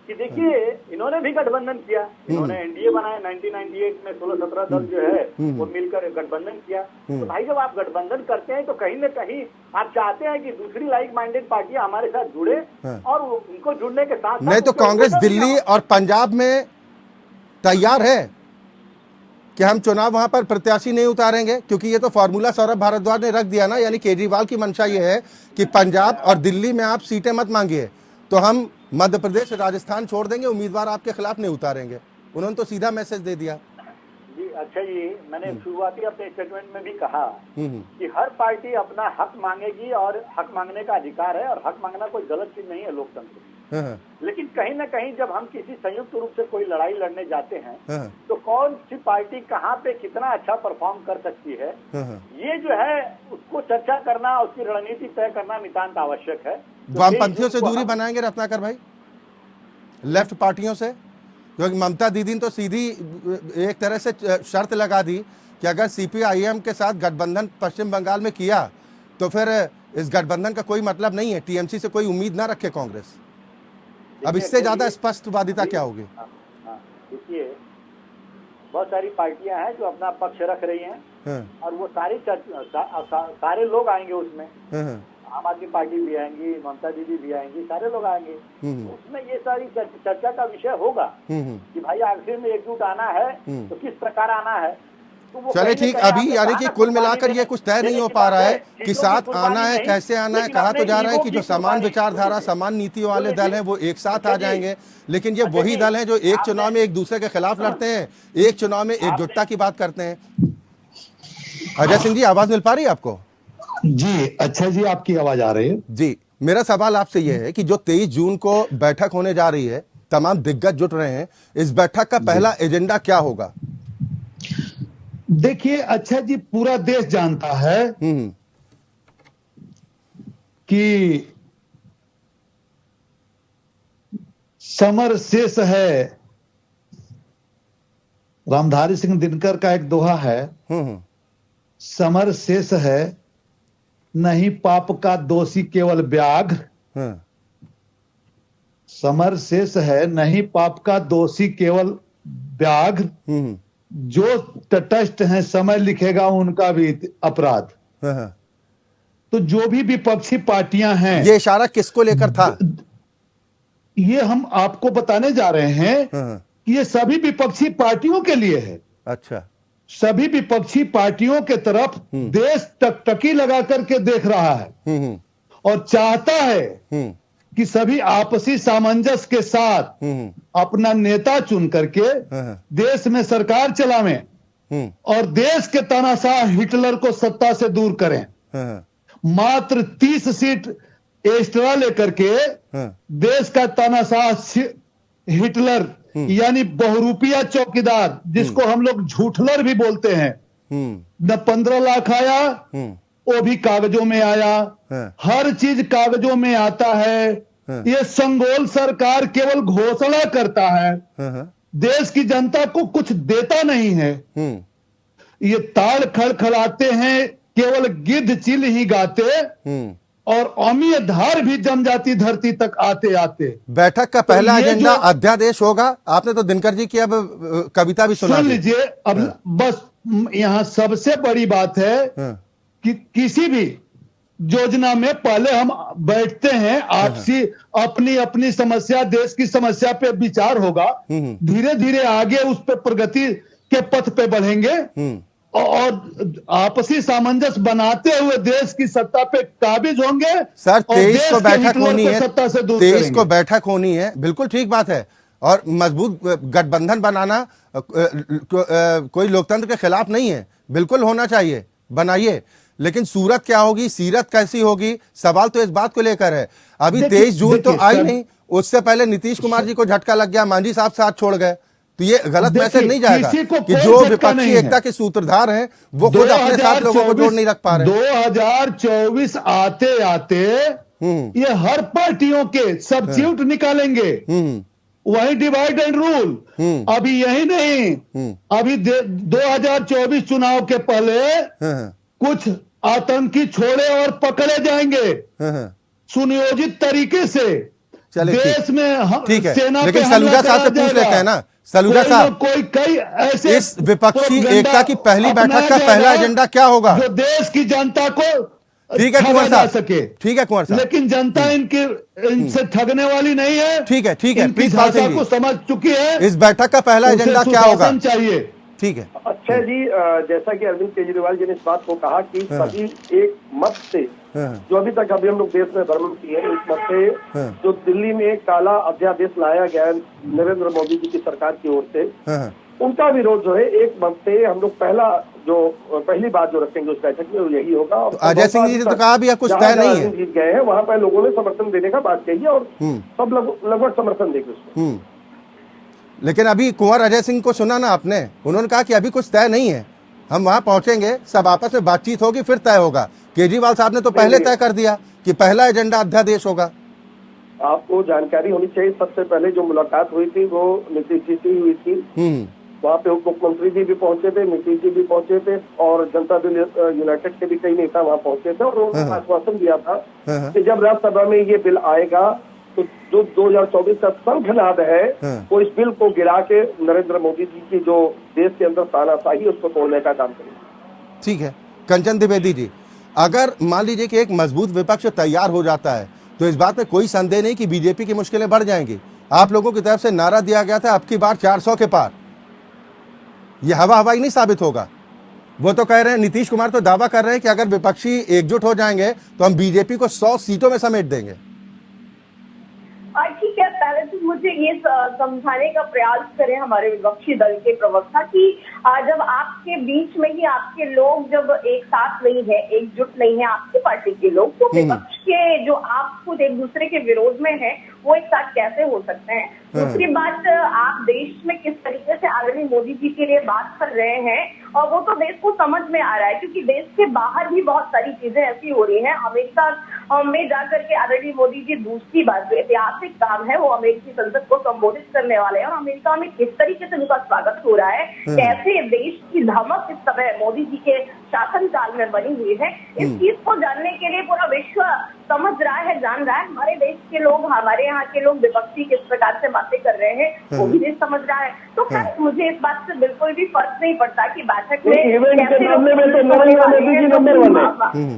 कि देखिए इन्होंने भी गठबंधन किया, इन्होंने एनडीए बनाया 1998 में 16-17 दल जो है वो मिलकर गठबंधन किया। तो भाई जब आप गठबंधन करते हैं तो कहीं न कहीं आप चाहते हैं कि दूसरी लाइक माइंडेड पार्टियां हमारे साथ जुड़े और उनको जुड़ने के साथ नहीं तो कांग्रेस दिल्ली और पंजाब में तैयार है कि हम चुनाव वहां पर प्रत्याशी नहीं उतारेंगे, क्योंकि ये तो फॉर्मूला सौरभ भारद्वाज ने रख दिया ना, यानी केजरीवाल की मंशा ये है कि पंजाब और दिल्ली में आप सीटें मत मांगिए तो हम मध्य प्रदेश राजस्थान छोड़ देंगे, उम्मीदवार आपके खिलाफ नहीं उतारेंगे। उन्होंने तो सीधा मैसेज दे दिया। जी अच्छा जी, मैंने शुरुआती अपने स्टेटमेंट में भी कहा कि हर पार्टी अपना हक मांगेगी और हक मांगने का अधिकार है और हक मांगना कोई गलत चीज नहीं है लोकतंत्र में। लेकिन कहीं न कहीं जब हम किसी संयुक्त रूप से कोई लड़ाई लड़ने जाते हैं तो कौन सी पार्टी कहाँ पे कितना अच्छा परफॉर्म कर सकती है, ये जो है उसको चर्चा करना, उसकी रणनीति तय करना नितांत आवश्यक है। वामपंथियों से दूरी बनाएंगे रत्नाकर भाई, लेफ्ट पार्टियों से, क्योंकि ममता दीदी ने तो सीधी एक तरह से शर्त लगा दी कि अगर सीपीआईएम के साथ गठबंधन पश्चिम बंगाल में किया तो फिर इस गठबंधन का कोई मतलब नहीं है, टीएमसी से कोई उम्मीद ना रखे कांग्रेस। अब इससे ज्यादा स्पष्टवादिता क्या होगी? देखिए बहुत सारी पार्टियां हैं जो अपना पक्ष रख रही हैं और वो सारे लोग आएंगे उसमें, आम आदमी पार्टी भी आएंगी, ममता दीदी भी आएंगी, सारे लोग आएंगे। उसमें ये सारी चर्चा का विषय होगा कि भाई आखिर में एकजुट आना है तो किस प्रकार आना है। तो चले ठीक, अभी यानी कि कुल मिलाकर ये कुछ तय नहीं हो पा रहा है कि साथ आना है, कैसे आना है। कहा तो जा रहा है कि जो समान विचारधारा, समान नीतियों वाले दल हैं वो एक साथ आ जाएंगे, लेकिन ये वही दल हैं जो एक चुनाव में एक दूसरे के खिलाफ लड़ते हैं, एक चुनाव में एकजुटता की बात करते हैं। अजय सिंह जी, आवाज मिल पा रही है आपको? जी अच्छा जी, आपकी आवाज आ रही है जी। मेरा सवाल आपसे यह है कि जो 23 जून को बैठक होने जा रही है, तमाम दिग्गज जुट रहे हैं, इस बैठक का पहला एजेंडा क्या होगा? देखिए अच्छा जी, पूरा देश जानता है कि समर शेष है, रामधारी सिंह दिनकर का एक दोहा है, समर शेष है नहीं पाप का दोषी केवल व्याघ्र, समर शेष है नहीं पाप का दोषी केवल व्याघ्र, जो तटस्थ हैं समय लिखेगा उनका भी अपराध। तो जो भी विपक्षी पार्टियां हैं, ये इशारा किसको लेकर था? ये हम आपको बताने जा रहे हैं कि ये सभी विपक्षी पार्टियों के लिए है। अच्छा, सभी विपक्षी पार्टियों के तरफ देश टकटकी लगा करके देख रहा है और चाहता है कि सभी आपसी सामंजस्य के साथ अपना नेता चुन करके देश में सरकार चलावें और देश के तानाशाह हिटलर को सत्ता से दूर करें। मात्र 30 सीट एक्स्ट्रा लेकर के देश का तानाशाह हिटलर यानी बहुरूपिया चौकीदार, जिसको हम लोग झूठलर भी बोलते हैं, न 15 लाख आया वो भी कागजों में आया, हर चीज कागजों में आता है। ये संगोल सरकार केवल घोषणा करता है, देश की जनता को कुछ देता नहीं है। ये ताल खड़खड़ाते हैं, केवल गिद्ध चिल ही गाते, और अमीय धार भी जम जाती धरती तक आते आते। बैठक का पहला ये एजेंडा जो- अध्यादेश होगा। आपने तो दिनकर जी की अब कविता भी सुना सुन दी। लीजिए, अब बस यहाँ सबसे बड़ी बात है कि किसी भी योजना में पहले हम बैठते हैं, आपसी अपनी अपनी समस्या, देश की समस्या पे विचार होगा, धीरे धीरे आगे उस पे प्रगति के पथ पे बढ़ेंगे, और आपसी सामंजस्य बनाते हुए देश की सत्ता पे काबिज होंगे। सर और 23 देश को के बैठक हिटलर होनी को है, सत्ता से दूर 23 करेंगे। को बैठक होनी है, बिल्कुल ठीक बात है। और मजबूत गठबंधन बनाना कोई लोकतंत्र के खिलाफ नहीं है, बिल्कुल होना चाहिए, बनाइए। लेकिन सूरत क्या होगी, सीरत कैसी होगी, सवाल तो इस बात को लेकर है। अभी 23 जून तो आई नहीं, उससे पहले नीतीश कुमार जी को झटका लग गया, मांझी साहब साथ छोड़ गए, तो ये गलत मैसेज नहीं जाएगा किसी को कि कोई जो झटका विपक्षी नहीं है। एकता के सूत्रधार हैं वो खुद अपने साथ लोगों को जोड़ नहीं रख पा रहे। 2024 आते आते ये हर पार्टियों के सब्स्टिट्यूट निकालेंगे, वही डिवाइड एंड रूल। अभी यही नहीं, अभी 2024 चुनाव के पहले कुछ आतंकी छोड़े और पकड़े जाएंगे सुनियोजित तरीके से। चले देश में हम ठीक है, सेना लेकिन पे सलूजा हमला साहब से करा पूछ लेते जाएगा। हैं ना। सलूजा कोई साहब, न कोई कई ऐसे इस विपक्षी प्रोपेगेंडा एकता की पहली बैठक का अपनाया पहला जाएगा एजेंडा क्या होगा? जो देश की जनता को ठीक है ठगा कुंवर जा साहब, सके। ठीक है कुंवर साहब, लेकिन जनता इनसे ठगने वाली नहीं है। ठीक है, ठीक है, इनकी प्रीतपाल भाषा सिंह को जी, समझ चुकी है। इस बैठक का पहला उसे एजेंडा क्या होगा? सुशासन चाहिए। ठीक है, अक्षय जी, जैसा कि अरविंद केजरीवाल जी ने इस बात को कहा कि सभी एक मत से, जो अभी तक अभी हम लोग देश में भ्रमण किए हैं, इस मत से जो दिल्ली में काला अध्यादेश लाया गया है नरेंद्र मोदी जी की सरकार की ओर से, उनका विरोध जो है एक मत से हम लोग पहली बात जो रखेंगे उस बैठक में वो यही होगा। तो अजय सिंह जी ने तो कहा भी कुछ तय नहीं है, जीत गए हैं वहां पर लोगों ने समर्थन देने का बात कही है और सब लगभग समर्थन देंगे उसको। लेकिन अभी कुंवर अजय सिंह को सुना ना आपने, उन्होंने कहा कि अभी कुछ तय नहीं है, हम वहां पहुंचेंगे, सब आपस में बातचीत होगी फिर तय होगा। केजरीवाल साहब ने तो पहले तय कर दिया कि पहला एजेंडा अध्यादेश होगा। आपको जानकारी होनी चाहिए, सबसे पहले जो मुलाकात हुई थी वो नीतीश जी से हुई थी। वहाँ पे उप मुख्यमंत्री जी भी पहुंचे थे, नीतीश जी भी पहुंचे थे, और जनता दल यूनाइटेड के भी कई नेता वहाँ पहुंचे थे, और उन्होंने आश्वासन दिया था कि जब राज्यसभा में ये बिल आएगा तो जो 2024 का शंखनाद है वो इस बिल को गिरा के नरेंद्र मोदी जी की जो देश के अंदर तानाशाही है उसको तोड़ने का काम करेंगे। ठीक है, कंचन द्विवेदी जी, अगर मान लीजिए कि एक मजबूत विपक्ष तैयार हो जाता है तो इस बात में कोई संदेह नहीं कि बीजेपी की मुश्किलें बढ़ जाएंगी। आप लोगों की तरफ से नारा दिया गया था अब की बार 400 के पार, ये हवाई नहीं साबित होगा। वो तो कह रहे हैं, नीतीश कुमार तो दावा कर रहे हैं कि अगर विपक्षी एकजुट हो जाएंगे तो हम बीजेपी को 100 सीटों में समेट देंगे। ठीक है, पहले तो मुझे ये समझाने का प्रयास करें हमारे विपक्षी दल के प्रवक्ता कि जब आपके बीच में ही आपके लोग जब एक साथ नहीं है, एकजुट नहीं है आपके पार्टी के लोग, तो विपक्ष के जो आप खुद एक दूसरे के विरोध में है वो एक साथ कैसे हो सकते हैं? दूसरी बात, आप देश में किस तरीके से आदरणीय मोदी जी के लिए बात कर रहे हैं, और वो तो देश को समझ में आ रहा है, क्योंकि देश के बाहर भी बहुत सारी चीजें ऐसी हो रही हैं। अमेरिका में जाकर के आदरणीय मोदी जी दूसरी बात, ऐतिहासिक काम है, वो अमेरिकी संसद को संबोधित करने वाले हैं, और अमेरिका में किस तरीके से उनका स्वागत हो रहा है, कैसे देश की धमक इस समय मोदी जी के शासनकाल में बनी हुई है, इस चीज को जानने के लिए पूरा विश्व समझ रहा है, जान रहा है। हमारे देश के लोग, हमारे यहाँ के लोग विपक्षी किस प्रकार से बातें कर रहे हैं वो भी देश समझ रहा है। तो खैर मुझे इस बात से बिल्कुल भी फर्क नहीं पड़ता कि बैठक में इवेंट के मामले में तो नरेंद्र मोदी जी नंबर 1 है।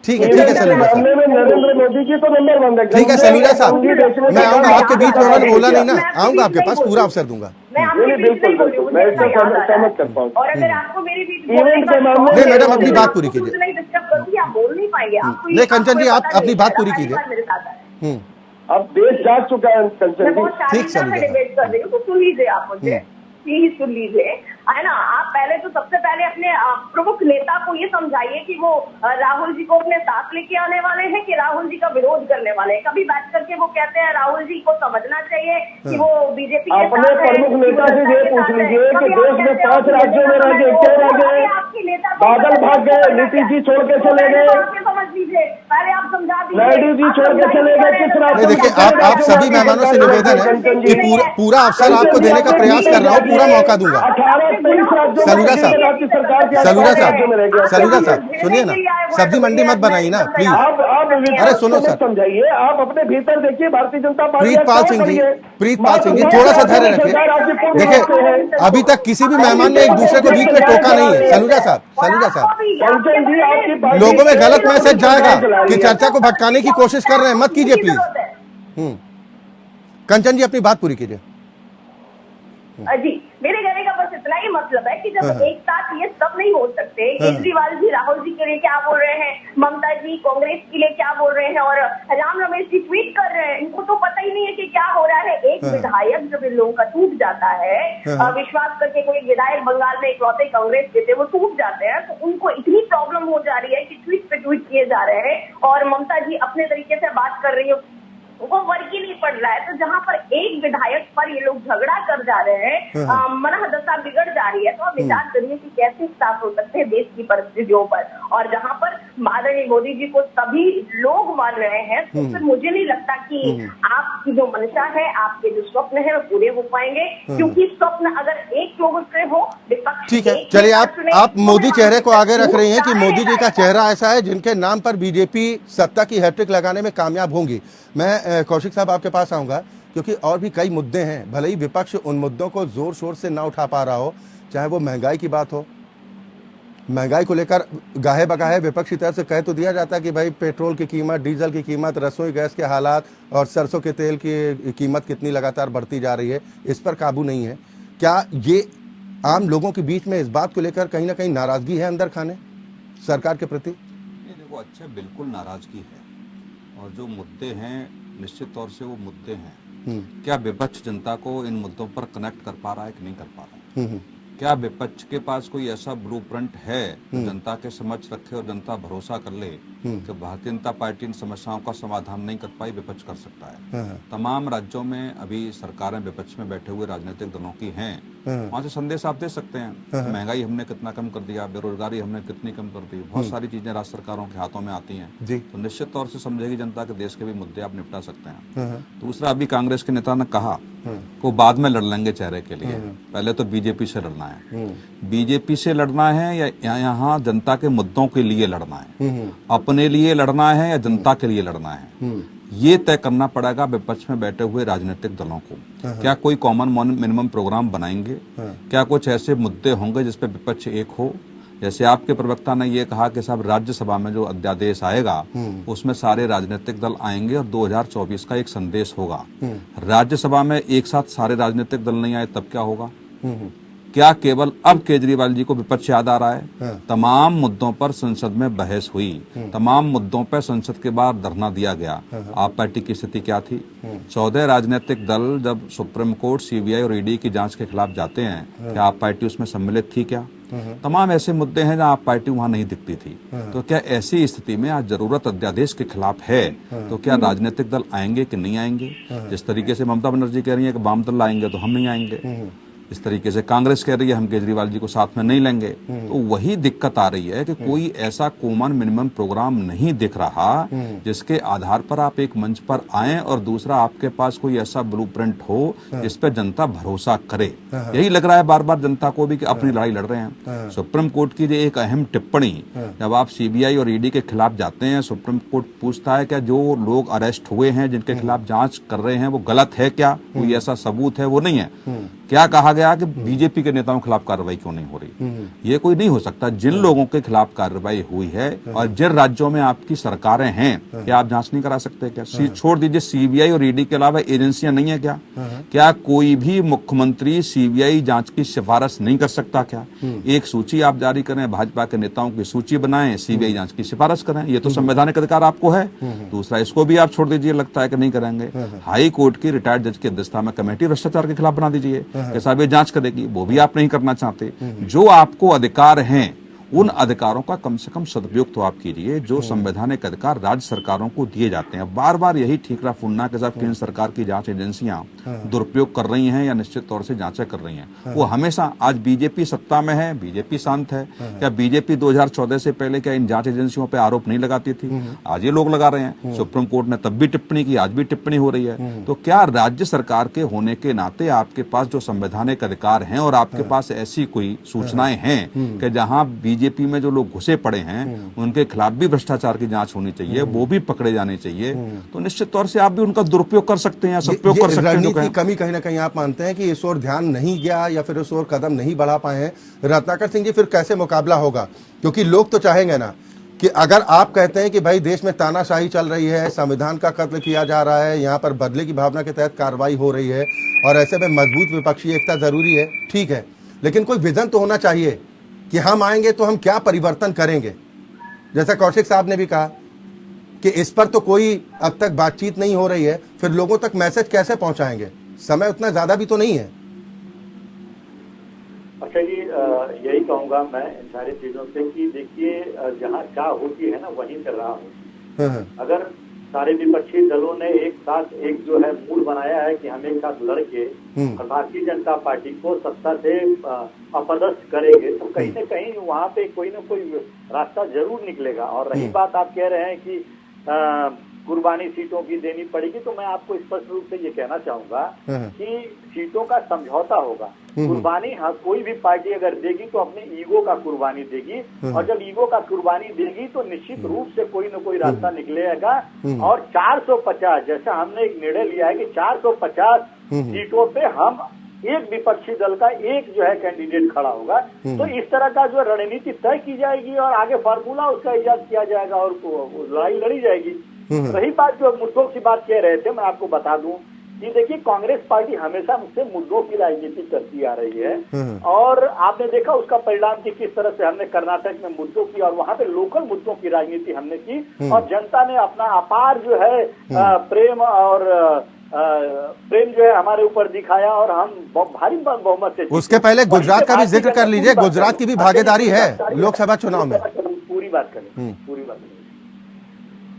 ठीक है सलीला साहब, नरेंद्र मोदी जी तो नंबर 1 है। ठीक है सलीला साहब, मैं आऊंगा आपके बीच में, उन्होंने बोला नहीं ना, आऊंगा आपके पास, पूरा अवसर दूंगा। मैं आपके बीच नहीं बोल रही हूँ, मैं इससे सहमत करता हूँ। और अगर आपको मेरे बीच इवेंट के मामले नहीं मैडम, अपनी बात पूरी कीजिए। नहीं डिस्टर्ब करूँगी, आप बोल नहीं पाएंगे। नहीं कंचन जी, आप अपनी बात पूरी कीजिए। मेरे साथ है, अब देश जाग चुका है कंचन मैं जी। बहुत शालीनता से डिबेट कर रही हूँ, तो सुन लीजिए आप मुझे, प्लीज सुन लीजिए, है ना। आप पहले तो सबसे पहले अपने प्रमुख नेता को ये समझाइए कि वो राहुल जी को अपने साथ लेके आने वाले हैं कि राहुल जी का विरोध करने वाले हैं। कभी बैठ करके वो कहते हैं राहुल जी को समझना चाहिए कि वो बीजेपी के अपने प्रमुख नेता से ये पूछ लीजिए कि देश में 5 राज्यों में राज्य क्या रह गए, बादल भाग गए, नीतीश जी छोड़ के चले गए, समझ लीजिए, पहले आप समझा दीजिए, नायडू जी छोड़ के चले गए, किस नहीं राज्य देखिए, आप सभी मेहमानों से निवेदन है कि पूरा अवसर आपको देने का प्रयास कर रहा हूँ, पूरा मौका दूंगा। 18-23 राज्यों राज्यों में सलूजा साहब, आपकी सरकार के सलूजा राज्यों में रह गया। सलूजा साहब सुनिए ना, सब्जी मंडी मत बनाइए ना प्लीज। अरे सुनो सर, समझाइए, आप अपने भीतर देखिए भारतीय जनता पार्टी। प्रीतपाल सिंह जी, प्रीतपाल सिंह जी थोड़ा सा धैर्य रखिए। देखिए अभी तक किसी भी मेहमान ने एक दूसरे को बीच में टोका नहीं है। सलूजा साहब, सलूजा साहब, लोगों में गलत मैसेज जाएगा कि चर्चा को भटकाने की कोशिश कर रहे हैं, मत कीजिए प्लीज। कंचन जी अपनी बात पूरी कीजिए। जी, मेरे कहने का बस इतना ही मतलब है कि जब एक साथ ये सब नहीं हो सकते, केजरीवाल जी राहुल जी के लिए क्या बोल रहे हैं, ममता जी कांग्रेस के लिए क्या बोल रहे हैं और राम रमेश जी ट्वीट कर रहे हैं, इनको तो पता ही नहीं है कि क्या हो रहा है। एक विधायक जब इन लोगों का टूट जाता है, विश्वास करके कोई विधायक बंगाल में इकलौते कांग्रेस के थे, वो टूट जाते हैं, तो उनको इतनी प्रॉब्लम हो जा रही है कि ट्वीट पे ट्वीट किए जा रहे हैं और ममता जी अपने तरीके से बात कर रही है, वो वर्क ही नहीं पड़ रहा है। तो जहां पर एक विधायक पर ये लोग झगड़ा कर जा रहे हैं, मनहदशा बिगड़ जा रही है, तो आप विचार करिए कि कैसे साफ हो सकते हैं देश की परिस्थितियों पर। और जहां पर माननीय मोदी जी को सभी लोग मान रहे हैं, तो फिर मुझे नहीं लगता कि आपकी जो मंशा है, आपके जो स्वप्न है वो पूरे हो पाएंगे, क्योंकि स्वप्न अगर एक लोगों से हो, विपक्ष ठीक है, चलिए आप मोदी चेहरे को आगे रख रही हैं कि मोदी जी का चेहरा ऐसा है जिनके नाम पर बीजेपी सत्ता की हैट्रिक लगाने में कामयाब होंगी। मैं कौशिक साहब आपके पास आऊंगा क्योंकि और भी कई मुद्दे हैं, भले ही विपक्ष उन मुद्दों को जोर शोर से ना उठा पा रहा हो, चाहे वो महंगाई की बात हो। महंगाई को लेकर गाहे बगाहे विपक्ष की तरफ से कह तो दिया जाता है कि भाई पेट्रोल की कीमत, डीजल की कीमत, रसोई गैस के हालात और सरसों के तेल की कीमत कितनी लगातार बढ़ती जा रही है, इस पर काबू नहीं है। क्या ये आम लोगों के बीच में इस बात को लेकर कहीं ना कहीं नाराजगी है अंदर खाने सरकार के प्रति? देखो, अच्छा बिल्कुल नाराजगी है और जो मुद्दे हैं निश्चित तौर से वो मुद्दे हैं। क्या विपक्ष जनता को इन मुद्दों पर कनेक्ट कर पा रहा है कि नहीं कर पा रहा है? क्या विपक्ष के पास कोई ऐसा ब्लूप्रिंट है जो जनता के समक्ष रखे और जनता भरोसा कर ले कि भारतीय जनता पार्टी इन समस्याओं का समाधान नहीं कर पाई, विपक्ष कर सकता है? तमाम राज्यों में अभी सरकारें विपक्ष में बैठे हुए राजनीतिक दलों की हैं, वहां से संदेश आप दे सकते हैं। महंगाई हमने कितना कम कर दिया, बेरोजगारी हमने कितनी कम कर दी, बहुत सारी चीजें राज्य सरकारों के हाथों में आती हैं, तो निश्चित तौर से समझेगी जनता के देश के भी मुद्दे आप निपटा सकते हैं। दूसरा, अभी कांग्रेस के नेता ने कहा वो बाद में लड़ लेंगे चेहरे के लिए, पहले तो बीजेपी से लड़ना है। बीजेपी से लड़ना है या यहाँ जनता के मुद्दों के लिए लड़ना है, अपने लिए लड़ना है या जनता के लिए लड़ना है, ये तय करना पड़ेगा विपक्ष में बैठे हुए राजनीतिक दलों को। क्या कोई कॉमन मिनिमम प्रोग्राम बनाएंगे? क्या कुछ ऐसे मुद्दे होंगे जिसपे विपक्ष एक हो? जैसे आपके प्रवक्ता ने ये कहा कि साहब राज्यसभा में जो अध्यादेश आएगा उसमें सारे राजनीतिक दल आएंगे और 2024 का एक संदेश होगा। राज्यसभा में एक साथ सारे राजनीतिक दल नहीं आए तब क्या होगा? क्या केवल अब केजरीवाल जी को विपक्ष याद आ रहा है? तमाम मुद्दों पर संसद में बहस हुई, तमाम मुद्दों पर संसद के बाहर धरना दिया गया। आप पार्टी की स्थिति क्या थी? 14 राजनीतिक दल जब सुप्रीम कोर्ट, सीबीआई और ईडी की जांच के खिलाफ जाते हैं, क्या आप पार्टी उसमें सम्मिलित थी क्या? तमाम ऐसे मुद्दे हैं जहां आप पार्टी वहां नहीं दिखती थी। तो क्या ऐसी स्थिति में आज जरूरत अध्यादेश के खिलाफ है तो क्या राजनीतिक दल आएंगे कि नहीं आएंगे? जिस तरीके से ममता बनर्जी कह रही है कि वाम दल आएंगे तो हम नहीं आएंगे, इस तरीके से कांग्रेस कह रही है हम केजरीवाल जी को साथ में नहीं लेंगे। तो वही दिक्कत आ रही है कि कोई ऐसा कॉमन मिनिमम प्रोग्राम नहीं दिख रहा जिसके आधार पर आप एक मंच पर आएं और दूसरा आपके पास कोई ऐसा ब्लूप्रिंट हो जिस पर जनता भरोसा करे। यही लग रहा है बार बार जनता को भी कि अपनी लड़ाई लड़ रहे हैं। सुप्रीम कोर्ट की एक अहम टिप्पणी, जब आप सीबीआई और ईडी के खिलाफ जाते हैं, सुप्रीम कोर्ट पूछता है कि जो लोग अरेस्ट हुए हैं जिनके खिलाफ जांच कर रहे हैं वो गलत है क्या, कोई ऐसा सबूत है? वो नहीं है। क्या कहा गया कि बीजेपी के नेताओं के खिलाफ कार्रवाई क्यों नहीं हो रही? ये कोई नहीं हो सकता। जिन लोगों के खिलाफ कार्रवाई हुई है और जिन राज्यों में आपकी सरकारें हैं, क्या आप जांच नहीं करा सकते क्या? छोड़ दीजिए सीबीआई और ईडी के अलावा एजेंसियां नहीं है क्या? क्या कोई भी मुख्यमंत्री सीबीआई जांच की सिफारिश नहीं कर सकता क्या? एक सूची आप जारी करें, भाजपा के नेताओं की सूची बनाएं, सीबीआई जांच की सिफारिश करें, ये तो संवैधानिक अधिकार आपको है। दूसरा, इसको भी आप छोड़ दीजिए, लगता है कि नहीं करेंगे। हाई कोर्ट की रिटायर्ड जज की अध्यक्षता में कमेटी भ्रष्टाचार के खिलाफ बना दीजिए, साहब ये जांच करेगी, वो भी आप नहीं करना चाहते। जो आपको अधिकार हैं उन अधिकारों का कम से कम सदुपयोग तो आप कीजिए जो संवैधानिक अधिकार राज्य सरकारों को दिए जाते हैं। बार बार यही ठीकरा फुलना के साथ केंद्र सरकार की जांच एजेंसियां दुरुपयोग कर रही हैं या निश्चित तौर से जांचें कर रही हैं। वो हमेशा, आज बीजेपी सत्ता में है, बीजेपी शांत है। क्या बीजेपी 2014 से पहले क्या इन जांच एजेंसियों पर आरोप नहीं लगाती थी? आज ये लोग लगा रहे हैं। सुप्रीम कोर्ट ने तब भी टिप्पणी की, आज भी टिप्पणी हो रही है। तो क्या राज्य सरकार के होने के नाते आपके पास जो संवैधानिक अधिकार हैं और आपके पास ऐसी कोई सूचनाएं हैं कि जहां बीजेपी में जो लोग घुसे पड़े हैं उनके खिलाफ भी भ्रष्टाचार की जांच होनी चाहिए, वो भी पकड़े जाने चाहिए, तो निश्चित तौर से आप भी उनका दुरुपयोग कर सकते हैं या सदुपयोग कर सकते हैं। रणनीति की कमी कहीं ना कहीं आप मानते हैं कि इस ओर ध्यान नहीं गया या फिर इस ओर कदम नहीं बढ़ा पाए हैं। रत्नाकर सिंह जी, फिर कैसे मुकाबला होगा? क्योंकि लोग तो चाहेंगे ना कि अगर आप कहते हैं कि भाई देश में तानाशाही चल रही है, संविधान का कत्ल किया जा रहा है, यहाँ पर बदले की भावना के तहत कार्रवाई हो रही है और ऐसे में मजबूत विपक्षी एकता जरूरी है, ठीक है, लेकिन कोई विजन तो होना चाहिए कि हम आएंगे तो हम क्या परिवर्तन करेंगे। जैसा कौशिक साहब ने भी कहा कि इस पर तो कोई अब तक बातचीत नहीं हो रही है, फिर लोगों तक मैसेज कैसे पहुंचाएंगे? समय उतना ज्यादा भी तो नहीं है। अच्छा जी, यही कहूंगा मैं इन सारी चीजों से कि देखिए, जहाँ चाह होती है ना वहीं पे राह होती है। अगर सारे विपक्षी दलों ने एक साथ एक जो है मूड बनाया है कि हम एक साथ लड़के और भारतीय जनता पार्टी को सत्ता से अपदस्थ करेंगे, तो कहीं न कहीं वहाँ पे कोई न कोई रास्ता जरूर निकलेगा। और रही बात, आप कह रहे हैं कि कुर्बानी सीटों की देनी पड़ेगी, तो मैं आपको स्पष्ट रूप से ये कहना चाहूंगा कि सीटों का समझौता होगा। कुर्बानी कोई भी पार्टी अगर देगी तो अपने ईगो का कुर्बानी देगी, और जब ईगो का कुर्बानी देगी तो निश्चित रूप से कोई न कोई रास्ता निकलेगा। और 450, जैसा हमने एक निर्णय लिया है कि 450 सीटों पे हम एक विपक्षी दल का एक जो है कैंडिडेट खड़ा होगा, तो इस तरह का जो रणनीति तय की जाएगी और आगे फार्मूला उसका इजाद किया जाएगा और लड़ाई लड़ी जाएगी। रही बात जो मुद्दों की बात कह रहे थे, मैं आपको बता दूं कि देखिए, कांग्रेस पार्टी हमेशा मुझसे मुद्दों की राजनीति करती आ रही है और आपने देखा उसका परिणाम कि किस तरह से हमने कर्नाटक में मुद्दों की और वहां पे लोकल मुद्दों की राजनीति हमने की और जनता ने अपना अपार जो है प्रेम जो है हमारे ऊपर दिखाया और हम भारी बहुमत से। उसके पहले गुजरात का भी जिक्र कर लीजिए, गुजरात की भी भागीदारी है लोकसभा चुनाव में। पूरी बात करें, पूरी बात करें।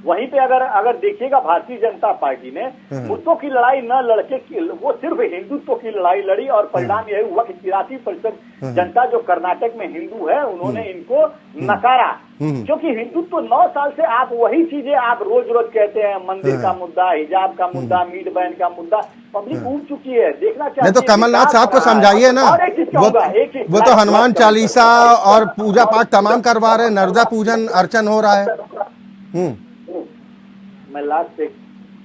वहीं पे अगर देखिएगा, भारतीय जनता पार्टी ने मुद्दों की लड़ाई न लड़के वो सिर्फ हिंदुत्व की लड़ाई लड़ी और परिणाम यही हुआ कि 83% जनता जो कर्नाटक में हिंदू है उन्होंने इनको नकारा। क्योंकि हिंदुत्व 9 साल से आप वही चीजें आप रोज रोज कहते हैं, मंदिर का मुद्दा, हिजाब का मुद्दा, मीट बैन का मुद्दा, पब्लिक उठ चुकी है, देखना चाहिए। नहीं तो कमलनाथ साहब को समझाइए ना, वो तो हनुमान चालीसा और पूजा पाठ तमाम करवा रहे हैं, नर्मदा पूजन अर्चन हो रहा है। मैं लास्ट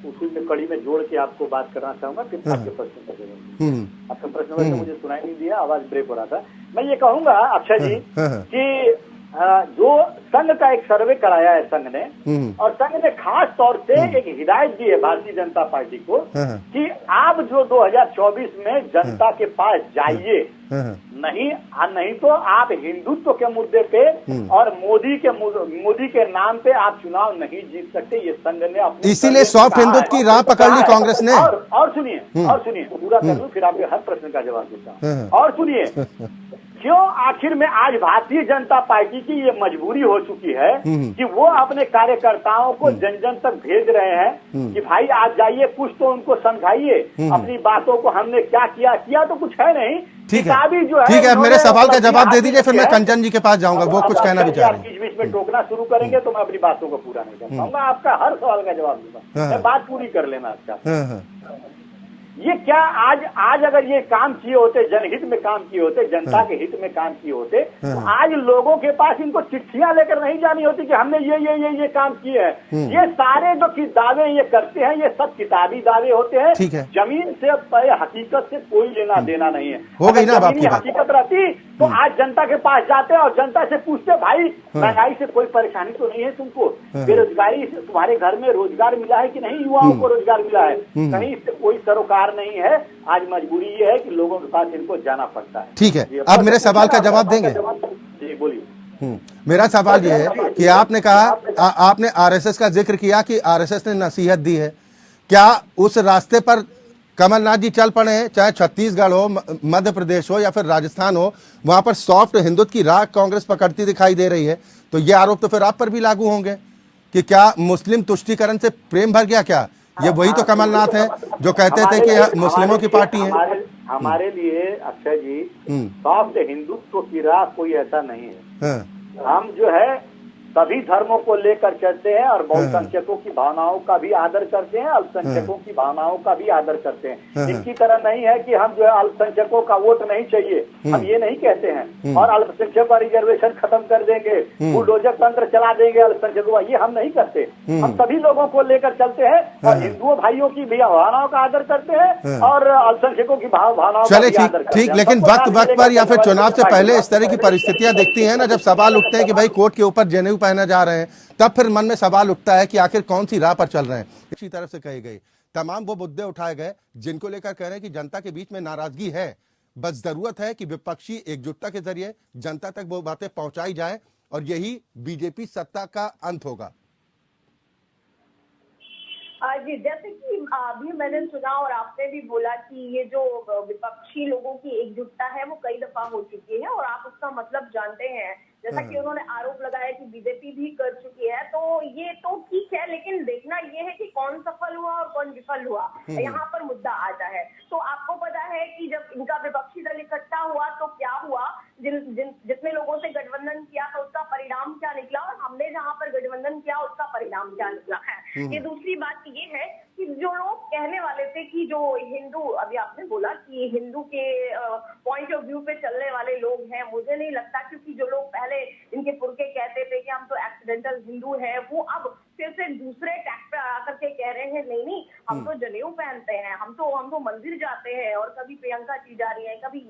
उसी में कड़ी में जोड़ के आपको बात करना चाहूंगा कि आपके प्रश्न का जवाब। आपका प्रश्न वैसे मुझे सुनाई नहीं दिया, आवाज ब्रेक हो रहा था। मैं ये कहूंगा अक्षय जी कि जो संघ का एक सर्वे कराया है संघ ने, और संघ ने खास तौर से एक हिदायत दी है भारतीय जनता पार्टी को कि आप जो 2024 में जनता के पास जाइए, नहीं तो आप हिंदुत्व के मुद्दे पे और मोदी के नाम पे आप चुनाव नहीं जीत सकते। ये संघ ने अपने, इसीलिए सॉफ्ट हिंदुत्व की राह पकड़ ली कांग्रेस ने। और सुनिए पूरा कर लूं, फिर आपके हर प्रश्न का जवाब देता हूं। और सुनिए, क्यों आखिर में आज भारतीय जनता पार्टी की ये मजबूरी हो चुकी है कि वो अपने कार्यकर्ताओं को जन जन तक भेज रहे हैं कि भाई आज जाइए, कुछ तो उनको समझाइए अपनी बातों को, हमने क्या किया तो कुछ है नहीं। ठीक है, मेरे सवाल का जवाब दे दीजिए, फिर मैं कंचन जी के पास जाऊंगा, वो कुछ कहना भी चाह रहे हैं। बीच में टोकना शुरू करेंगे तो मैं अपनी बातों को पूरा नहीं कर पाऊंगा। आपका हर सवाल का जवाब दूंगा, मैं बात पूरी कर लेना आपका। ये क्या आज अगर ये काम किए होते, जनहित में काम किए होते, जनता के हित में काम किए होते, तो आज लोगों के पास इनको चिट्ठियां लेकर नहीं जानी होती कि हमने ये काम किए हैं। ये सारे जो दावे ये करते हैं, ये सब किताबी दावे होते हैं, जमीन से हकीकत से कोई लेना देना नहीं है। हो गई ना आपकी बात। हकीकत रहती तो आज जनता के पास जाते और जनता से पूछते, भाई महंगाई से कोई परेशानी तो नहीं है तुमको, बेरोजगारी से तुम्हारे घर में रोजगार मिला है कि नहीं, युवाओं को रोजगार मिला है, कहीं इससे कोई सरोकार नहीं है। आज मजबूरी ये है कि लोगों के पास इनको जाना पड़ता है। ठीक है, अब मेरे सवाल का जवाब देंगे? जी बोलिए। मेरा सवाल ये है कि आपने कहा, आपने आरएसएस का जिक्र किया कि आरएसएस ने नसीहत दी है, क्या उस रास्ते पर कमलनाथ जी चल पड़े हैं, चाहे छत्तीसगढ़ हो, मध्य प्रदेश हो या फिर राजस्थान हो, वहां पर सॉफ्ट हिंदुत्व की राह कांग्रेस पकड़ती दिखाई दे रही है। तो ये आरोप तो फिर आप पर भी लागू होंगे कि क्या मुस्लिम तुष्टीकरण से प्रेम भर गया क्या? ये वही तो कमलनाथ है जो कहते थे कि मुस्लिमों की पार्टी है। हमारे लिए अक्षय जी, सॉफ्ट हिंदुत्व की राह कोई ऐसा नहीं है। हम जो है सभी धर्मों को लेकर चलते हैं और बहुसंख्यकों की भावनाओं का भी आदर करते हैं, अल्पसंख्यकों की भावनाओं का भी आदर करते हैं। इनकी तरह नहीं है कि हम जो है अल्पसंख्यकों का वोट नहीं चाहिए, हम ये नहीं कहते हैं, और अल्पसंख्यकों का रिजर्वेशन खत्म कर देंगे, बुलडोजर तंत्र चला देंगे अल्पसंख्यकों का, ये हम नहीं करते। हम सभी लोगों को लेकर चलते हैं और हिंदुओं भाइयों की भी भावनाओं का आदर करते हैं और अल्पसंख्यकों की भावनाओं का भी आदर करते हैं। ठीक, लेकिन वक्त पर या फिर चुनाव से पहले इस तरह की परिस्थितियां दिखती है ना, जब सवाल उठते हैं कि भाई कोर्ट के ऊपर जनेऊ पहने जा रहे हैं, तब फिर मन में सवाल उठता है कि आखिर कौन सी राह पर चल रहे हैं। इसी तरफ से कही गई तमाम वो मुद्दे उठाए गए जिनको लेकर कह रहे हैं कि जनता के बीच में नाराजगी है, बस जरूरत है कि विपक्षी एकजुटता के जरिए जनता तक वो बातें पहुंचाई जाए और यही बीजेपी सत्ता का अंत होगा। जी, जैसे कि अभी मैंने सुना और आपने भी बोला कि ये जो विपक्षी लोगों की एकजुटता है वो कई दफा हो चुकी है और आप उसका मतलब जानते हैं। जैसा कि उन्होंने आरोप लगाया कि बीजेपी भी कर चुकी है, तो ये तो ठीक है, लेकिन देखना ये है कि कौन सफल हुआ और कौन विफल हुआ, यहाँ पर मुद्दा आता है। तो आपको पता है कि जब इनका विपक्षी दल इकट्ठा हुआ तो क्या हुआ, जितने लोगों से गठबंधन किया था उसका परिणाम क्या निकला, और हमने जहाँ पर गठबंधन किया उसका परिणाम क्या निकला है। ये दूसरी बात ये है कि जो लोग कहने वाले थे कि जो हिंदू, अभी आपने बोला कि हिंदू के पॉइंट ऑफ व्यू पे चलने वाले लोग हैं, मुझे नहीं लगता, क्योंकि जो लोग पहले इनके पुरखे कहते थे कि हम तो एक्सीडेंटल हिंदू हैं, वो अब फिर से दूसरे टैग पे आकर के कह रहे हैं नहीं हम तो जनेऊ पहनते हैं, हम तो मंदिर जाते हैं, और कभी प्रियंका जी जा रही है, कभी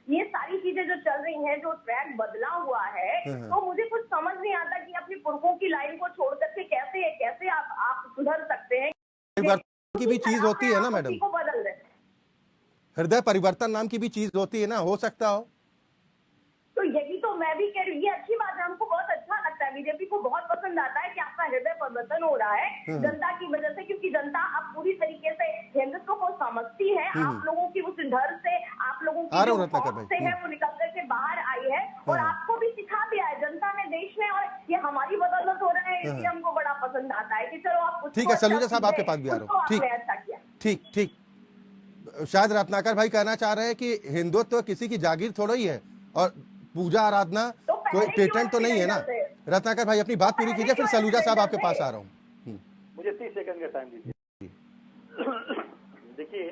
ये सारी चीजें जो चल रही हैं, जो ट्रैक बदला हुआ है, तो मुझे कुछ समझ नहीं आता कि अपनी पुरखों की लाइन को छोड़ करके कैसे आप सुधर सकते हैं। परिवर्तन की भी चीज होती है ना मैडम, को बदल रहे, हृदय परिवर्तन नाम की भी चीज होती है ना, हो सकता हो। तो यही तो मैं भी कह रही हूँ, ये अच्छी बात है, हमको बहुत अच्छा लगता है, बीजेपी को बहुत पसंद आता है कि आपका हृदय परिवर्तन हो रहा है जनता की वजह से, क्योंकि जनता अब पूरी तरीके से हिंदुत्व को समझती है। आप लोगों की उस डर से, आप लोगों की जो खौफ से है वो निकल करके बाहर आई है, और आपको भी सिखा दिया है जनता ने, देश में, और ये हमारी बदौलत हो रहा है, इसलिए हमको बड़ा पसंद आता है कि चलो आप। ठीक है सलूजा साहब, आपके पास भी आ रहा हूँ। ठीक, शायद रत्नाकर भाई कहना चाह रहे हैं कि हिंदुत्व किसी की जागीर थोड़ा ही है और पूजा आराधना कोई पेटेंट तो नहीं है ना। रत्नाकर भाई अपनी बात पूरी कीजिए, फिर सलूजा साहब आपके पास आ रहा हूँ। मुझे 30 सेकंड का टाइम दीजिए। देखिए,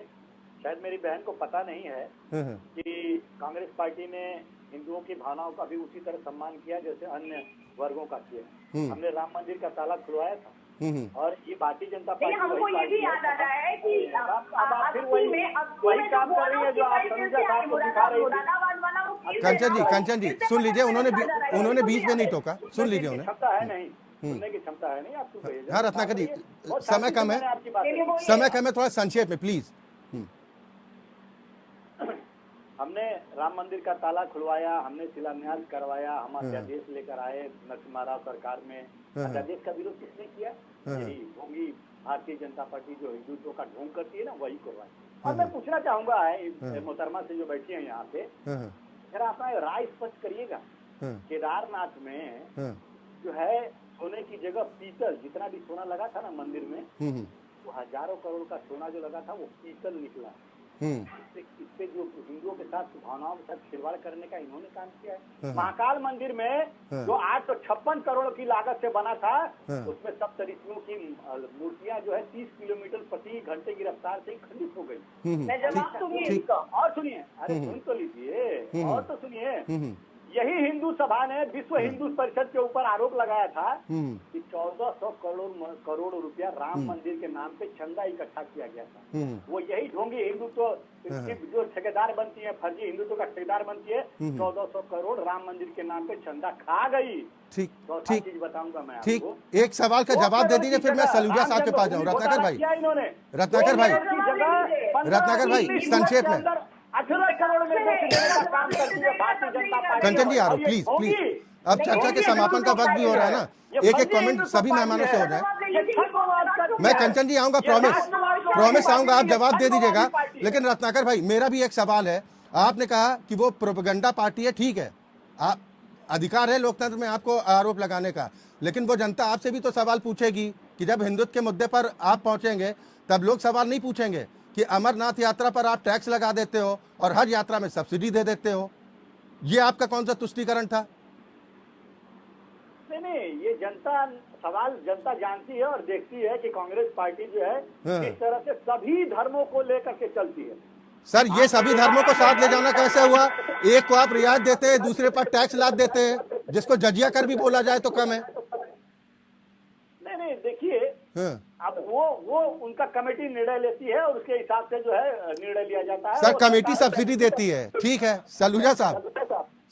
शायद मेरी बहन को पता नहीं है कि कांग्रेस पार्टी ने हिंदुओं की भावनाओं का भी उसी तरह सम्मान किया जैसे अन्य वर्गों का किया। हमने राम मंदिर का ताला खुलवाया था, और ये भारतीय जनता पार्टी, हमको ये भी याद आ रहा है कि अब आप फिर वही काम कर रही है जो आप सलूजा साहब को दिखा रही थी। कंचन जी सुन लीजिए, उन्होंने बीच में नहीं टोका, सुन लीजिए। उन्हें क्षमता है नहीं, सुनने की क्षमता है नहीं आपको। हाँ रत्नाकर जी, समय कम है, थोड़ा संक्षेप में प्लीज। हमने राम मंदिर का ताला खुलवाया, हमने शिलान्यास करवाया, हम अध्यादेश लेकर आए नरसिम्हा राव सरकार में। अध्यादेश का विरोध किसने किया? यही ढोंगी भारतीय जनता पार्टी जो हिंदुत्व का ढोंग करती है ना, वही करवाई। और मैं पूछना चाहूंगा मोहतरमा से जो बैठी है यहाँ पे, जरा अपना राय स्पष्ट करिएगा। केदारनाथ में जो है सोने की जगह पीतल, जितना भी सोना लगा था ना मंदिर में, वो हजारों करोड़ का सोना जो लगा था वो पीतल निकला। इससे जो हिंदुओं के साथ भावनाओं के साथ खिलवाड़ करने का इन्होंने काम किया है। महाकाल मंदिर में जो 856 करोड़ की लागत से बना था, उसमें सप्त ऋषियों की मूर्तियां जो है 30 किलोमीटर प्रति घंटे की रफ्तार से खंडित हो गई। और सुनिए, अरे सुन तो लीजिए, और तो सुनिए, यही हिंदू सभा ने विश्व हिंदू परिषद के ऊपर आरोप लगाया था कि 1400 करोड़ रुपया राम मंदिर के नाम पे चंदा इकट्ठा किया गया था। वो यही ढोंगी हिंदुत्व जो ठेकेदार बनती है, फर्जी हिंदुत्व का ठेकेदार बनती है, 1400 करोड़ राम मंदिर के नाम पे चंदा खा गई। ठीक, चीज बताऊंगा मैं ठीक, आपको। एक सवाल का जवाब दे दीजिए, फिर मैं सलूजा साहब के पास जाऊँ। रत्नाकर भाई संक्षेप में। 18 करोड़ में का काम करती है भारतीय जनता पार्टी। कंचन जी आ रहा हूँ प्लीज। अब चर्चा के समापन का वक्त भी हो रहा है ना, एक कमेंट सभी मेहमानों से हो जाए। मैं कंचन जी आऊंगा, प्रॉमिस। प्रॉमिस आऊंगा, आप जवाब दे दीजिएगा। लेकिन रत्नाकर भाई, मेरा भी एक सवाल है। आपने कहा कि वो प्रोपेगेंडा पार्टी है, ठीक है, आप अधिकार है लोकतंत्र में आपको आरोप लगाने का, लेकिन वो जनता आपसे भी तो सवाल पूछेगी कि जब हिंदुत्व के मुद्दे पर आप पहुंचेंगे तब लोग सवाल नहीं पूछेंगे कि अमरनाथ यात्रा पर आप टैक्स लगा देते हो और हज यात्रा में सब्सिडी दे देते हो। ये आपका कौन सा तुष्टीकरण था? नहीं, ये सवाल जनता जानती है और देखती है कि कांग्रेस पार्टी जो है किस तरह से सभी धर्मों को लेकर के चलती है। सर, ये सभी धर्मों को साथ ले जाना कैसे हुआ? एक को आप रियायत देते हैं, दूसरे पर टैक्स लाद देते हैं, जिसको जजिया कर भी बोला जाए तो कम है। नहीं, देखिए, अब वो उनका कमेटी निर्णय लेती है और उसके हिसाब से जो है निर्णय लिया जाता है। सर, कमेटी सब्सिडी देती है, ठीक है।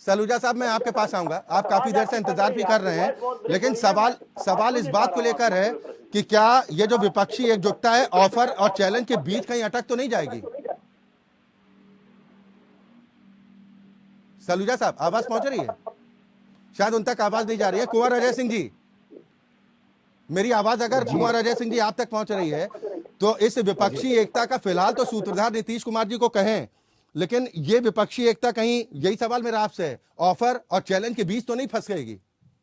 सलूजा साहब, मैं आपके पास आऊंगा, आप काफी देर से इंतजार भी कर रहे हैं, लेकिन सवाल इस बात को लेकर है कि क्या ये जो विपक्षी एकजुटता है ऑफर और चैलेंज के बीच कहीं अटक तो नहीं जाएगी? सलूजा साहब, आवाज पहुंच रही है? शायद उन तक आवाज नहीं जा रही है। कुंवर अजय सिंह जी, मेरी आवाज अगर कुंवर अजय सिंह जी आप तक पहुंच रही है तो इस विपक्षी एकता का फिलहाल तो सूत्रधार नीतीश कुमार जी को कहें, लेकिन ये विपक्षी एकता कहीं, यही सवाल मेरा आपसे है, ऑफर और चैलेंज के बीच तो नहीं फंस गएगी,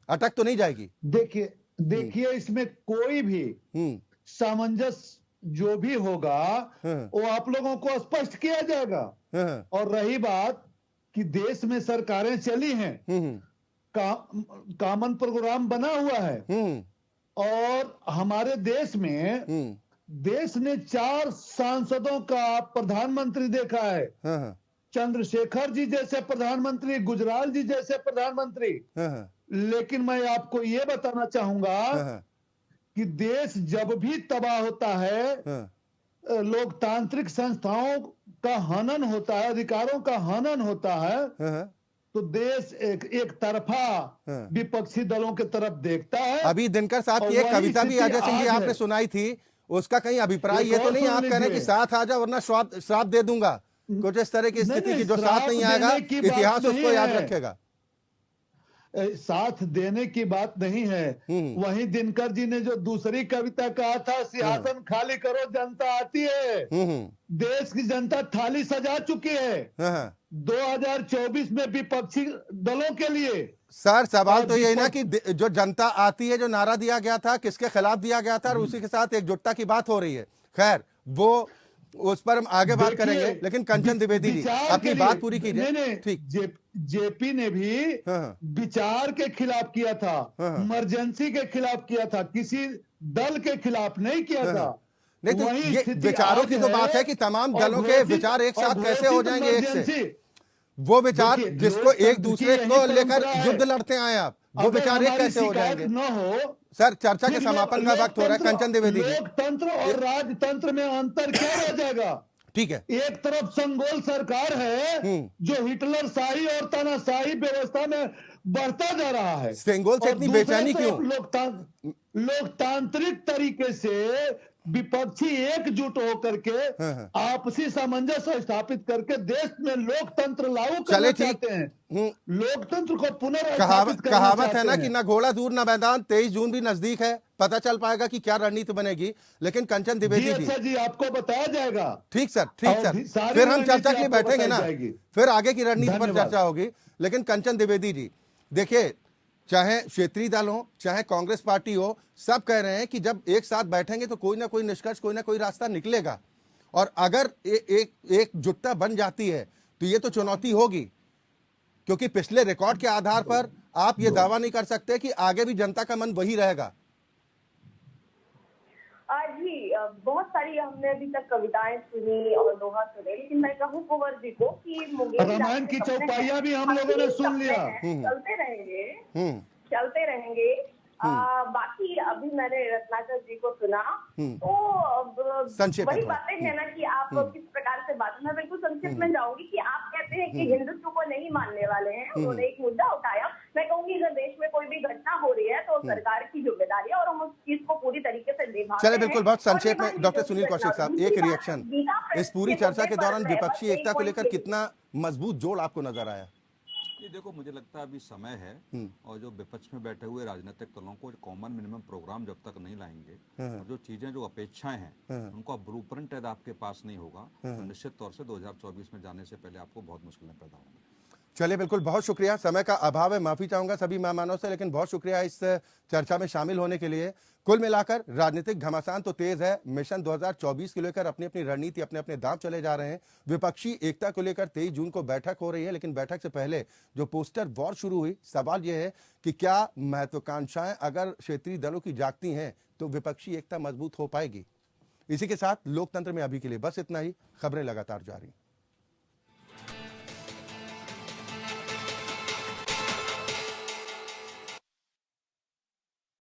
अटक तो नहीं जाएगी? देखिए इसमें कोई भी सामंजस्य जो भी होगा वो आप लोगों को स्पष्ट किया जाएगा। और रही बात कि देश में सरकारें चली हैं, कॉमन प्रोग्राम बना हुआ है, और हमारे देश में देश ने 4 सांसदों का प्रधानमंत्री देखा है। चंद्रशेखर जी जैसे प्रधानमंत्री, गुजराल जी जैसे प्रधानमंत्री। लेकिन मैं आपको ये बताना चाहूंगा कि देश जब भी तबाह होता है, लोकतांत्रिक संस्थाओं का हनन होता है, अधिकारों का हनन होता है, तो देश एक तरफा विपक्षी दलों की तरफ देखता है। अभी दिनकर साहब की एक कविता भी अजय सिंह जी आपने सुनाई थी, उसका कहीं अभिप्राय ये तो नहीं आप कह रहे कि साथ आ जाओ वरना श्राप दे दूंगा, कुछ इस तरह की स्थिति की जो साथ नहीं आएगा इतिहास उसको याद रखेगा? साथ देने की बात नहीं है। वहीं दिनकर जी ने जो दूसरी कविता कहा था, सिंहासन खाली करो जनता आती है। देश की जनता थाली सजा चुकी है 2024 में विपक्षी दलों के लिए। सर, सवाल तो यही ना कि जो जनता आती है, जो नारा दिया गया था, किसके खिलाफ दिया गया था, और उसी के साथ एकजुटता की बात हो रही है। खैर, वो उस पर हम आगे बात करेंगे, लेकिन कंचन द्विवेदी जी अपनी बात पूरी कीजिए। ठीक, जेपी ने भी विचार के खिलाफ किया था, इमरजेंसी के खिलाफ किया था, किसी दल के खिलाफ नहीं किया था। नहीं तो ये विचारों की तो बात है कि तमाम दलों के विचार एक साथ कैसे हो जाएंगे एक से? वो विचार जिसको एक दूसरे को लेकर युद्ध लड़ते आए आप, वो विचार एक कैसे हो जाएंगे? न हो सर, चर्चा के समापन का वक्त हो रहा है। कंचन द्विवेदी जी, लोकतंत्र और राजतंत्र में अंतर क्या रह जाएगा? ठीक है, एक तरफ संगोल सरकार है जो हिटलर शाही और तानाशाही व्यवस्था में बढ़ता जा रहा है। सेंगोल से इतनी बेचैनी क्यों? लोकतांत्रिक तरीके से विपक्षी एकजुट होकर के आपसी सामंजस्य स्थापित करके देश में लोकतंत्र लागू करना चाहते हैं। लोकतंत्र को पुनर्स्थापित करना कहावत है ना कि ना घोड़ा दूर ना मैदान, 23 जून भी नजदीक है, पता चल पाएगा कि क्या रणनीति बनेगी। लेकिन कंचन द्विवेदी जी आपको बताया जाएगा। ठीक सर, फिर हम चर्चा के लिए बैठेंगे ना, फिर आगे की रणनीति पर चर्चा होगी। लेकिन कंचन द्विवेदी जी, देखिए, चाहे क्षेत्रीय दल हो, चाहे कांग्रेस पार्टी हो, सब कह रहे हैं कि जब एक साथ बैठेंगे तो कोई ना कोई निष्कर्ष, कोई ना कोई रास्ता निकलेगा। और अगर एक जुटता बन जाती है तो ये तो चुनौती होगी, क्योंकि पिछले रिकॉर्ड के आधार पर आप ये दावा नहीं कर सकते कि आगे भी जनता का मन वही रहेगा। जी, बहुत सारी हमने अभी तक कविताएं सुनी और दोहा सुने, लेकिन मैं कहूँ कुंवर जी को कि रामायण की चौपाइयां भी हम लोगों ने सुन लिया। चलते रहेंगे। बाकी अभी मैंने रत्नाकर जी को सुना, तो वही बातें है ना कि आप किस प्रकार से बात, मैं बिल्कुल संक्षिप्त में जाऊंगी कि आप कहते हैं कि हिंदुत्व को नहीं मानने वाले हैं। उन्होंने एक मुद्दा उठाया, मैं कहूंगी अगर देश में कोई भी घटना हो रही है तो सरकार की जिम्मेदारी है और हम उस चीज को पूरी तरीके से निभाते हैं। चलिए, बिल्कुल, बहुत संक्षेप में डॉक्टर सुनील कौशिक साहब, एक रिएक्शन इस पूरी चर्चा के दौरान विपक्षी एकता को लेकर कितना मजबूत जोड़ आपको नजर आया? ये देखो, मुझे लगता है अभी समय है, और जो विपक्ष में बैठे हुए राजनीतिक दलों को कॉमन मिनिमम प्रोग्राम जब तक नहीं लाएंगे, और जो चीजें, जो अपेक्षाएं हैं, उनका ब्लूप्रिंट यदि आपके पास नहीं होगा, तो निश्चित तौर से 2024 में जाने से पहले आपको बहुत मुश्किलें पैदा होंगी। चलिए, बिल्कुल, बहुत शुक्रिया। समय का अभाव है, माफी चाहूंगा सभी मेहमानों से, लेकिन बहुत शुक्रिया इस चर्चा में शामिल होने के लिए। कुल मिलाकर राजनीतिक घमासान तो तेज है। मिशन 2024 को लेकर अपनी अपनी रणनीति, अपने अपने दांव चले जा रहे हैं। विपक्षी एकता को लेकर 23 जून को बैठक हो रही है, लेकिन बैठक से पहले जो पोस्टर वॉर शुरू हुई, सवाल यह है कि क्या महत्वाकांक्षाएं अगर क्षेत्रीय दलों की जागती हैं तो विपक्षी एकता मजबूत हो पाएगी। इसी के साथ लोकतंत्र में अभी के लिए बस इतना ही। खबरें लगातार जारी।